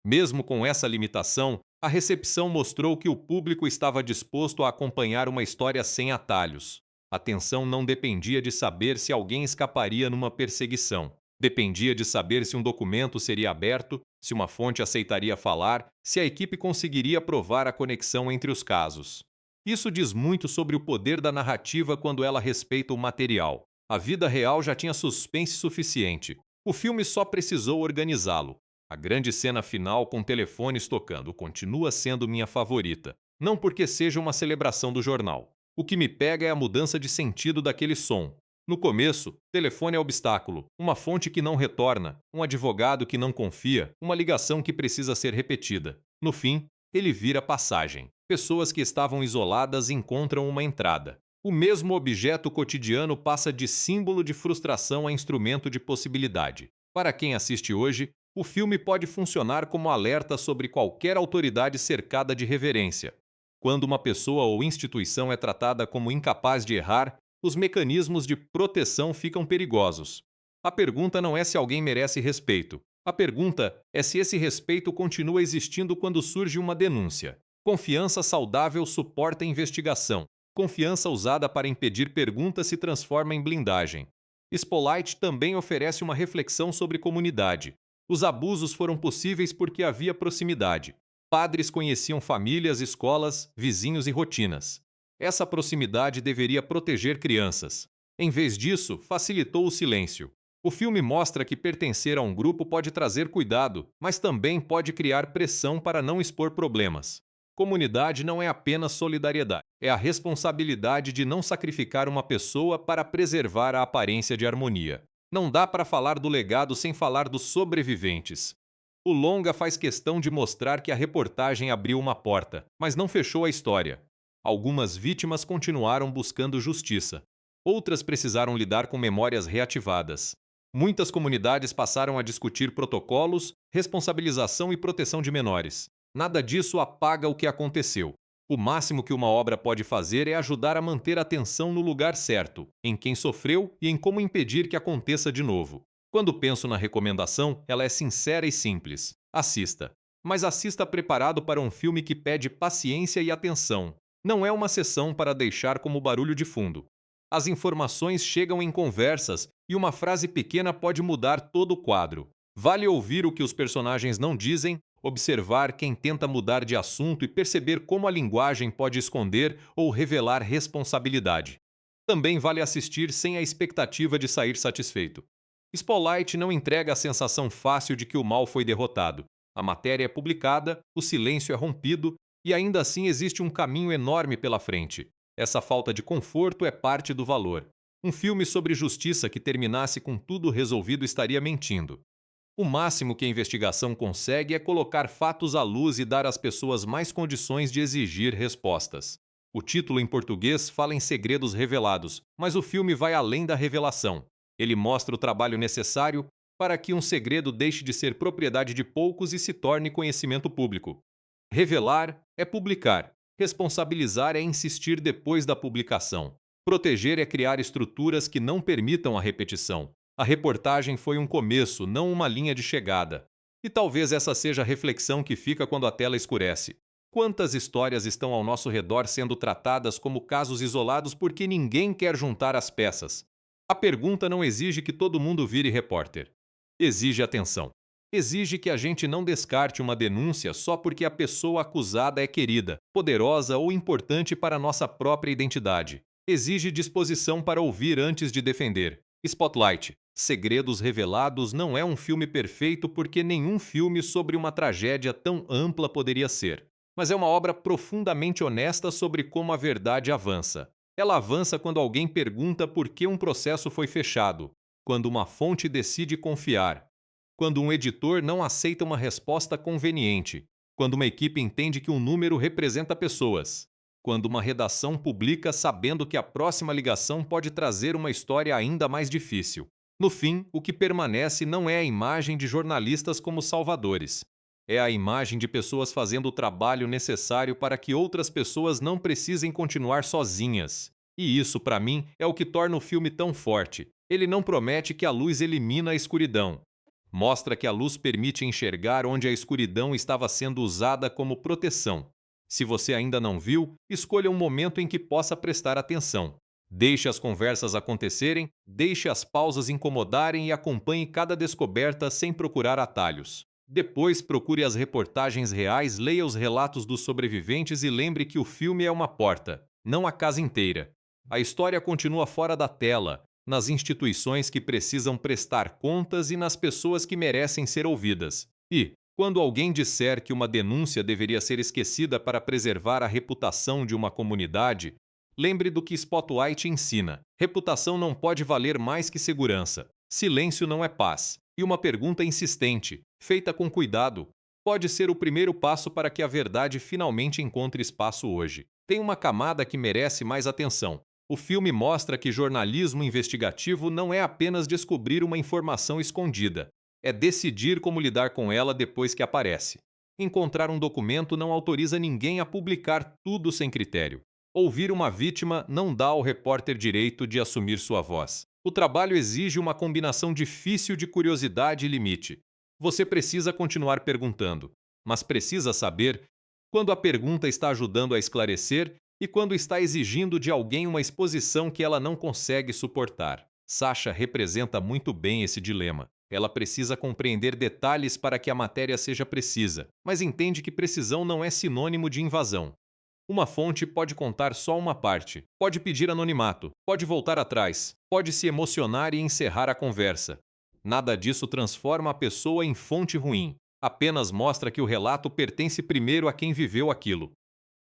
Mesmo com essa limitação, a recepção mostrou que o público estava disposto a acompanhar uma história sem atalhos. A tensão não dependia de saber se alguém escaparia numa perseguição. Dependia de saber se um documento seria aberto, se uma fonte aceitaria falar, se a equipe conseguiria provar a conexão entre os casos. Isso diz muito sobre o poder da narrativa quando ela respeita o material. A vida real já tinha suspense suficiente. O filme só precisou organizá-lo. A grande cena final com telefones tocando continua sendo minha favorita. Não porque seja uma celebração do jornal. O que me pega é a mudança de sentido daquele som. No começo, telefone é obstáculo, uma fonte que não retorna, um advogado que não confia, uma ligação que precisa ser repetida. No fim, ele vira passagem. Pessoas que estavam isoladas encontram uma entrada. O mesmo objeto cotidiano passa de símbolo de frustração a instrumento de possibilidade. Para quem assiste hoje, o filme pode funcionar como alerta sobre qualquer autoridade cercada de reverência. Quando uma pessoa ou instituição é tratada como incapaz de errar, os mecanismos de proteção ficam perigosos. A pergunta não é se alguém merece respeito. A pergunta é se esse respeito continua existindo quando surge uma denúncia. Confiança saudável suporta investigação. Confiança usada para impedir perguntas se transforma em blindagem. Spotlight também oferece uma reflexão sobre comunidade. Os abusos foram possíveis porque havia proximidade. Padres conheciam famílias, escolas, vizinhos e rotinas. Essa proximidade deveria proteger crianças. Em vez disso, facilitou o silêncio. O filme mostra que pertencer a um grupo pode trazer cuidado, mas também pode criar pressão para não expor problemas. Comunidade não é apenas solidariedade, é a responsabilidade de não sacrificar uma pessoa para preservar a aparência de harmonia. Não dá para falar do legado sem falar dos sobreviventes. O longa faz questão de mostrar que a reportagem abriu uma porta, mas não fechou a história. Algumas vítimas continuaram buscando justiça. Outras precisaram lidar com memórias reativadas. Muitas comunidades passaram a discutir protocolos, responsabilização e proteção de menores. Nada disso apaga o que aconteceu. O máximo que uma obra pode fazer é ajudar a manter a atenção no lugar certo, em quem sofreu e em como impedir que aconteça de novo. Quando penso na recomendação, ela é sincera e simples. Assista. Mas assista preparado para um filme que pede paciência e atenção. Não é uma sessão para deixar como barulho de fundo. As informações chegam em conversas e uma frase pequena pode mudar todo o quadro. Vale ouvir o que os personagens não dizem, observar quem tenta mudar de assunto e perceber como a linguagem pode esconder ou revelar responsabilidade. Também vale assistir sem a expectativa de sair satisfeito. Spotlight não entrega a sensação fácil de que o mal foi derrotado. A matéria é publicada, o silêncio é rompido e ainda assim existe um caminho enorme pela frente. Essa falta de conforto é parte do valor. Um filme sobre justiça que terminasse com tudo resolvido estaria mentindo. O máximo que a investigação consegue é colocar fatos à luz e dar às pessoas mais condições de exigir respostas. O título em português fala em segredos revelados, mas o filme vai além da revelação. Ele mostra o trabalho necessário para que um segredo deixe de ser propriedade de poucos e se torne conhecimento público. Revelar é publicar. Responsabilizar é insistir depois da publicação. Proteger é criar estruturas que não permitam a repetição. A reportagem foi um começo, não uma linha de chegada. E talvez essa seja a reflexão que fica quando a tela escurece. Quantas histórias estão ao nosso redor sendo tratadas como casos isolados porque ninguém quer juntar as peças? A pergunta não exige que todo mundo vire repórter. Exige atenção. Exige que a gente não descarte uma denúncia só porque a pessoa acusada é querida, poderosa ou importante para nossa própria identidade. Exige disposição para ouvir antes de defender. Spotlight. Segredos Revelados não é um filme perfeito porque nenhum filme sobre uma tragédia tão ampla poderia ser. Mas é uma obra profundamente honesta sobre como a verdade avança. Ela avança quando alguém pergunta por que um processo foi fechado, quando uma fonte decide confiar, quando um editor não aceita uma resposta conveniente, quando uma equipe entende que um número representa pessoas, quando uma redação publica sabendo que a próxima ligação pode trazer uma história ainda mais difícil. No fim, o que permanece não é a imagem de jornalistas como salvadores. É a imagem de pessoas fazendo o trabalho necessário para que outras pessoas não precisem continuar sozinhas. E isso, para mim, é o que torna o filme tão forte. Ele não promete que a luz elimina a escuridão. Mostra que a luz permite enxergar onde a escuridão estava sendo usada como proteção. Se você ainda não viu, escolha um momento em que possa prestar atenção. Deixe as conversas acontecerem, deixe as pausas incomodarem e acompanhe cada descoberta sem procurar atalhos. Depois, procure as reportagens reais, leia os relatos dos sobreviventes e lembre que o filme é uma porta, não a casa inteira. A história continua fora da tela, nas instituições que precisam prestar contas e nas pessoas que merecem ser ouvidas. E, quando alguém disser que uma denúncia deveria ser esquecida para preservar a reputação de uma comunidade, lembre do que Spotlight ensina. Reputação não pode valer mais que segurança. Silêncio não é paz. E uma pergunta insistente, feita com cuidado, pode ser o primeiro passo para que a verdade finalmente encontre espaço hoje. Tem uma camada que merece mais atenção. O filme mostra que jornalismo investigativo não é apenas descobrir uma informação escondida, é decidir como lidar com ela depois que aparece. Encontrar um documento não autoriza ninguém a publicar tudo sem critério. Ouvir uma vítima não dá ao repórter direito de assumir sua voz. O trabalho exige uma combinação difícil de curiosidade e limite. Você precisa continuar perguntando, mas precisa saber quando a pergunta está ajudando a esclarecer e quando está exigindo de alguém uma exposição que ela não consegue suportar. Sasha representa muito bem esse dilema. Ela precisa compreender detalhes para que a matéria seja precisa, mas entende que precisão não é sinônimo de invasão. Uma fonte pode contar só uma parte, pode pedir anonimato, pode voltar atrás, pode se emocionar e encerrar a conversa. Nada disso transforma a pessoa em fonte ruim. Apenas mostra que o relato pertence primeiro a quem viveu aquilo.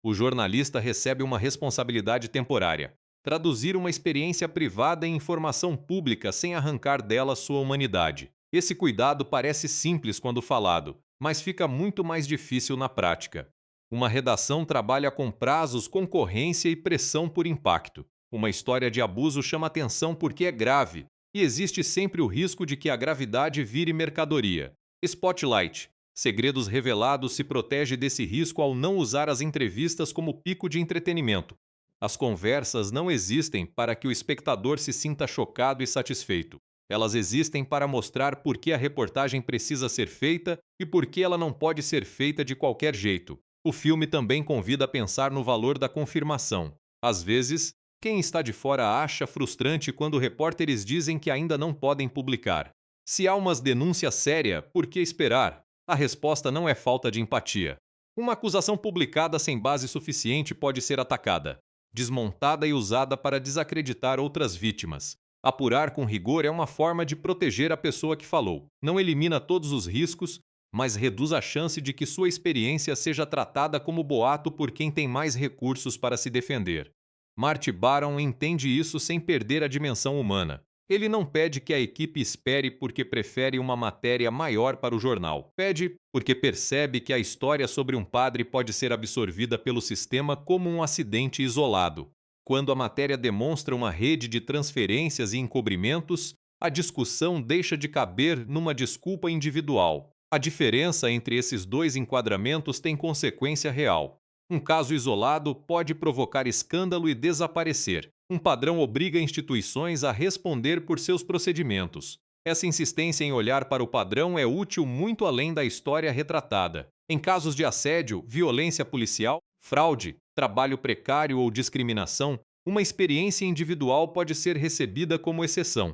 O jornalista recebe uma responsabilidade temporária: traduzir uma experiência privada em informação pública sem arrancar dela sua humanidade. Esse cuidado parece simples quando falado, mas fica muito mais difícil na prática. Uma redação trabalha com prazos, concorrência e pressão por impacto. Uma história de abuso chama atenção porque é grave, e existe sempre o risco de que a gravidade vire mercadoria. Spotlight. Segredos Revelados se protege desse risco ao não usar as entrevistas como pico de entretenimento. As conversas não existem para que o espectador se sinta chocado e satisfeito. Elas existem para mostrar por que a reportagem precisa ser feita e por que ela não pode ser feita de qualquer jeito. O filme também convida a pensar no valor da confirmação. Às vezes, quem está de fora acha frustrante quando repórteres dizem que ainda não podem publicar. Se há uma denúncia séria, por que esperar? A resposta não é falta de empatia. Uma acusação publicada sem base suficiente pode ser atacada, desmontada e usada para desacreditar outras vítimas. Apurar com rigor é uma forma de proteger a pessoa que falou. Não elimina todos os riscos, mas reduz a chance de que sua experiência seja tratada como boato por quem tem mais recursos para se defender. Marty Baron entende isso sem perder a dimensão humana. Ele não pede que a equipe espere porque prefere uma matéria maior para o jornal. Pede porque percebe que a história sobre um padre pode ser absorvida pelo sistema como um acidente isolado. Quando a matéria demonstra uma rede de transferências e encobrimentos, a discussão deixa de caber numa desculpa individual. A diferença entre esses dois enquadramentos tem consequência real. Um caso isolado pode provocar escândalo e desaparecer. Um padrão obriga instituições a responder por seus procedimentos. Essa insistência em olhar para o padrão é útil muito além da história retratada. Em casos de assédio, violência policial, fraude, trabalho precário ou discriminação, uma experiência individual pode ser recebida como exceção.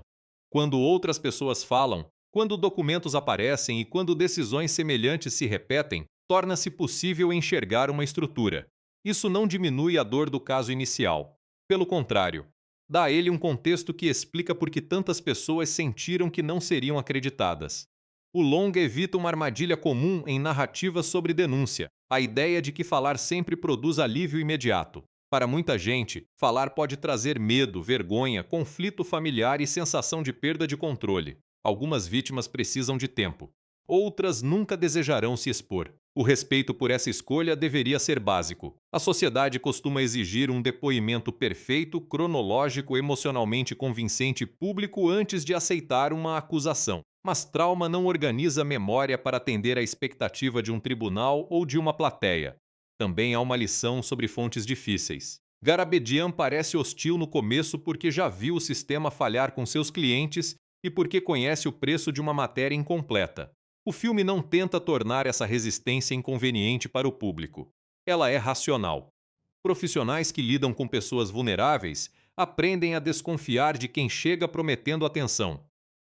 Quando outras pessoas falam, quando documentos aparecem e quando decisões semelhantes se repetem, torna-se possível enxergar uma estrutura. Isso não diminui a dor do caso inicial. Pelo contrário, dá a ele um contexto que explica por que tantas pessoas sentiram que não seriam acreditadas. O longa evita uma armadilha comum em narrativas sobre denúncia, a ideia de que falar sempre produz alívio imediato. Para muita gente, falar pode trazer medo, vergonha, conflito familiar e sensação de perda de controle. Algumas vítimas precisam de tempo. Outras nunca desejarão se expor. O respeito por essa escolha deveria ser básico. A sociedade costuma exigir um depoimento perfeito, cronológico, emocionalmente convincente e público antes de aceitar uma acusação. Mas trauma não organiza memória para atender à expectativa de um tribunal ou de uma plateia. Também há uma lição sobre fontes difíceis. Garabedian parece hostil no começo porque já viu o sistema falhar com seus clientes e porque conhece o preço de uma matéria incompleta. O filme não tenta tornar essa resistência inconveniente para o público. Ela é racional. Profissionais que lidam com pessoas vulneráveis aprendem a desconfiar de quem chega prometendo atenção.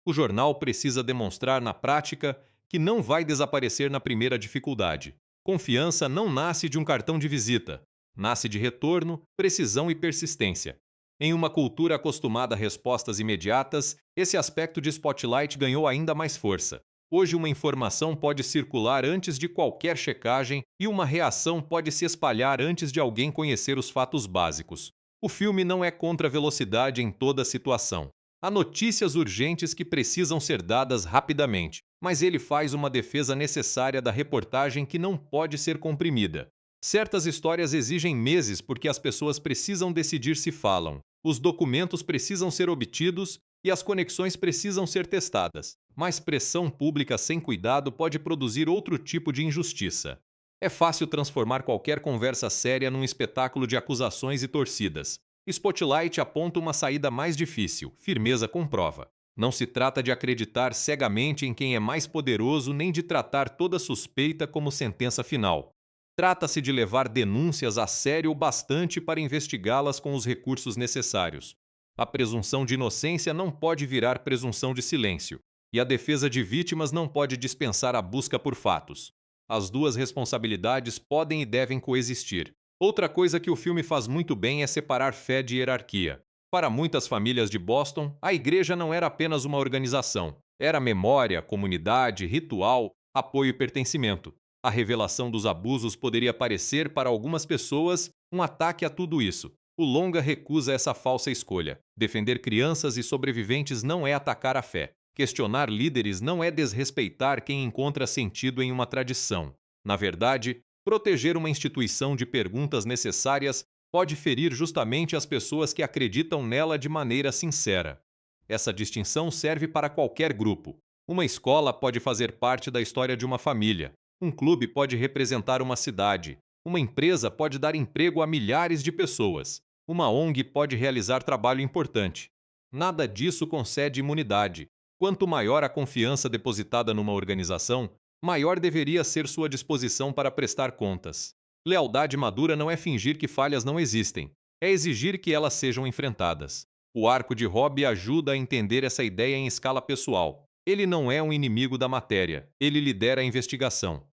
O jornal precisa demonstrar na prática que não vai desaparecer na primeira dificuldade. Confiança não nasce de um cartão de visita. Nasce de retorno, precisão e persistência. Em uma cultura acostumada a respostas imediatas, esse aspecto de Spotlight ganhou ainda mais força. Hoje, uma informação pode circular antes de qualquer checagem e uma reação pode se espalhar antes de alguém conhecer os fatos básicos. O filme não é contra a velocidade em toda situação. Há notícias urgentes que precisam ser dadas rapidamente, mas ele faz uma defesa necessária da reportagem que não pode ser comprimida. Certas histórias exigem meses porque as pessoas precisam decidir se falam. Os documentos precisam ser obtidos e as conexões precisam ser testadas. Mas pressão pública sem cuidado pode produzir outro tipo de injustiça. É fácil transformar qualquer conversa séria num espetáculo de acusações e torcidas. Spotlight aponta uma saída mais difícil: firmeza com prova. Não se trata de acreditar cegamente em quem é mais poderoso nem de tratar toda suspeita como sentença final. Trata-se de levar denúncias a sério o bastante para investigá-las com os recursos necessários. A presunção de inocência não pode virar presunção de silêncio, e a defesa de vítimas não pode dispensar a busca por fatos. As duas responsabilidades podem e devem coexistir. Outra coisa que o filme faz muito bem é separar fé de hierarquia. Para muitas famílias de Boston, a igreja não era apenas uma organização. Era memória, comunidade, ritual, apoio e pertencimento. A revelação dos abusos poderia parecer, para algumas pessoas, um ataque a tudo isso. O longa recusa essa falsa escolha. Defender crianças e sobreviventes não é atacar a fé. Questionar líderes não é desrespeitar quem encontra sentido em uma tradição. Na verdade, proteger uma instituição de perguntas necessárias pode ferir justamente as pessoas que acreditam nela de maneira sincera. Essa distinção serve para qualquer grupo. Uma escola pode fazer parte da história de uma família. Um clube pode representar uma cidade. Uma empresa pode dar emprego a milhares de pessoas. Uma ONG pode realizar trabalho importante. Nada disso concede imunidade. Quanto maior a confiança depositada numa organização, maior deveria ser sua disposição para prestar contas. Lealdade madura não é fingir que falhas não existem, é exigir que elas sejam enfrentadas. O arco de Robb ajuda a entender essa ideia em escala pessoal. Ele não é um inimigo da matéria, ele lidera a investigação.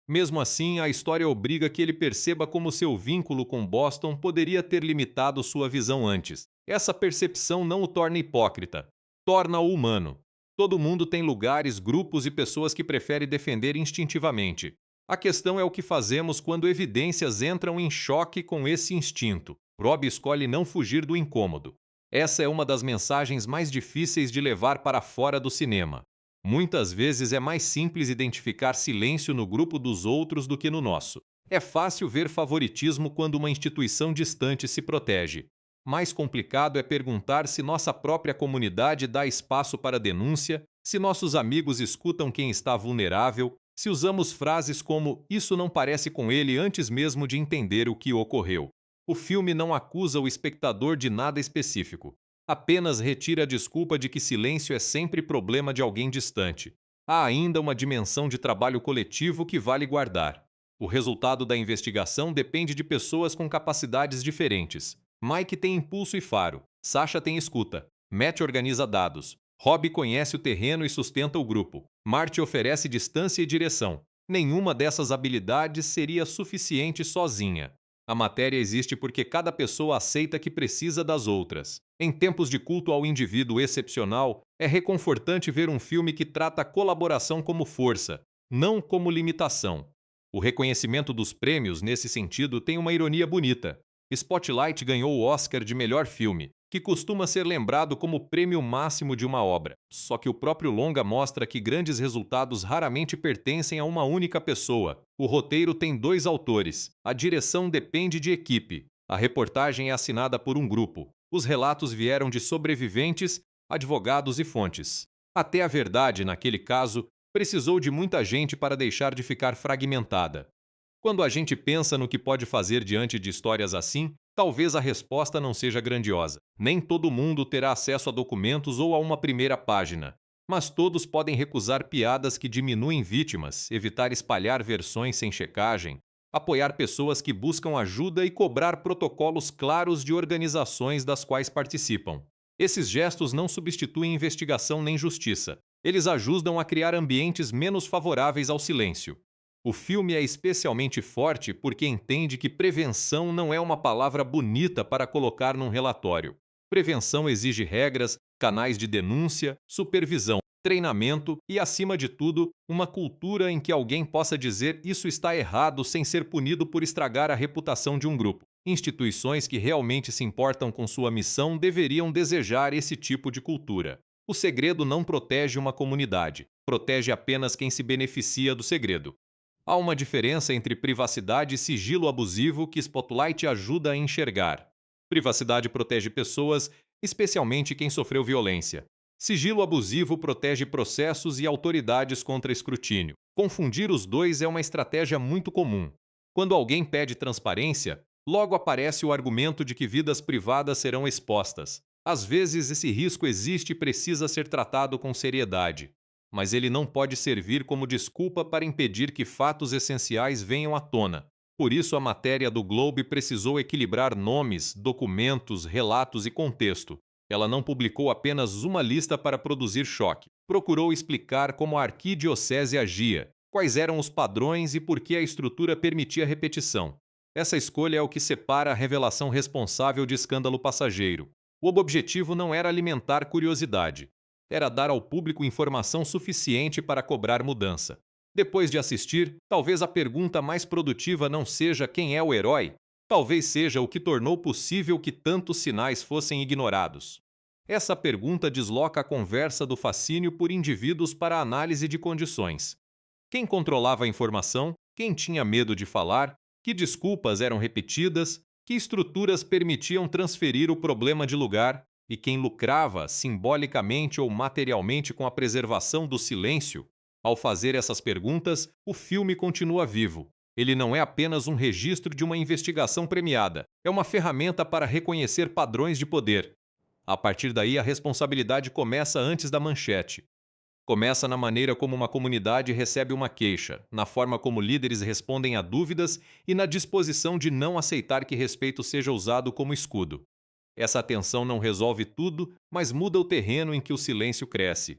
Mesmo assim, a história obriga que ele perceba como seu vínculo com Boston poderia ter limitado sua visão antes. Essa percepção não o torna hipócrita, torna-o humano. Todo mundo tem lugares, grupos e pessoas que prefere defender instintivamente. A questão é o que fazemos quando evidências entram em choque com esse instinto. Robb escolhe não fugir do incômodo. Essa é uma das mensagens mais difíceis de levar para fora do cinema. Muitas vezes é mais simples identificar silêncio no grupo dos outros do que no nosso. É fácil ver favoritismo quando uma instituição distante se protege. Mais complicado é perguntar se nossa própria comunidade dá espaço para denúncia, se nossos amigos escutam quem está vulnerável, se usamos frases como "isso não parece com ele" antes mesmo de entender o que ocorreu. O filme não acusa o espectador de nada específico. Apenas retira a desculpa de que silêncio é sempre problema de alguém distante. Há ainda uma dimensão de trabalho coletivo que vale guardar. O resultado da investigação depende de pessoas com capacidades diferentes. Mike tem impulso e faro, Sasha tem escuta, Matt organiza dados, Robb conhece o terreno e sustenta o grupo, Marty oferece distância e direção. Nenhuma dessas habilidades seria suficiente sozinha. A matéria existe porque cada pessoa aceita que precisa das outras. Em tempos de culto ao indivíduo excepcional, é reconfortante ver um filme que trata a colaboração como força, não como limitação. O reconhecimento dos prêmios, nesse sentido, tem uma ironia bonita. Spotlight ganhou o Oscar de melhor filme, que costuma ser lembrado como o prêmio máximo de uma obra. Só que o próprio longa mostra que grandes resultados raramente pertencem a uma única pessoa. O roteiro tem 2 autores, a direção depende de equipe, a reportagem é assinada por um grupo, os relatos vieram de sobreviventes, advogados e fontes. Até a verdade, naquele caso, precisou de muita gente para deixar de ficar fragmentada. Quando a gente pensa no que pode fazer diante de histórias assim, talvez a resposta não seja grandiosa. Nem todo mundo terá acesso a documentos ou a uma primeira página. Mas todos podem recusar piadas que diminuem vítimas, evitar espalhar versões sem checagem, apoiar pessoas que buscam ajuda e cobrar protocolos claros de organizações das quais participam. Esses gestos não substituem investigação nem justiça. Eles ajudam a criar ambientes menos favoráveis ao silêncio. O filme é especialmente forte porque entende que prevenção não é uma palavra bonita para colocar num relatório. Prevenção exige regras, canais de denúncia, supervisão, treinamento e, acima de tudo, uma cultura em que alguém possa dizer isso está errado sem ser punido por estragar a reputação de um grupo. Instituições que realmente se importam com sua missão deveriam desejar esse tipo de cultura. O segredo não protege uma comunidade, protege apenas quem se beneficia do segredo. Há uma diferença entre privacidade e sigilo abusivo que Spotlight ajuda a enxergar. Privacidade protege pessoas, especialmente quem sofreu violência. Sigilo abusivo protege processos e autoridades contra escrutínio. Confundir os dois é uma estratégia muito comum. Quando alguém pede transparência, logo aparece o argumento de que vidas privadas serão expostas. Às vezes, esse risco existe e precisa ser tratado com seriedade. Mas ele não pode servir como desculpa para impedir que fatos essenciais venham à tona. Por isso, a matéria do Globe precisou equilibrar nomes, documentos, relatos e contexto. Ela não publicou apenas uma lista para produzir choque. Procurou explicar como a arquidiocese agia, quais eram os padrões e por que a estrutura permitia repetição. Essa escolha é o que separa a revelação responsável de escândalo passageiro. O objetivo não era alimentar curiosidade, era dar ao público informação suficiente para cobrar mudança. Depois de assistir, talvez a pergunta mais produtiva não seja quem é o herói, talvez seja o que tornou possível que tantos sinais fossem ignorados. Essa pergunta desloca a conversa do fascínio por indivíduos para a análise de condições. Quem controlava a informação? Quem tinha medo de falar? Que desculpas eram repetidas? Que estruturas permitiam transferir o problema de lugar? E quem lucrava, simbolicamente ou materialmente, com a preservação do silêncio? Ao fazer essas perguntas, o filme continua vivo. Ele não é apenas um registro de uma investigação premiada, é uma ferramenta para reconhecer padrões de poder. A partir daí, a responsabilidade começa antes da manchete. Começa na maneira como uma comunidade recebe uma queixa, na forma como líderes respondem a dúvidas e na disposição de não aceitar que respeito seja usado como escudo. Essa atenção não resolve tudo, mas muda o terreno em que o silêncio cresce.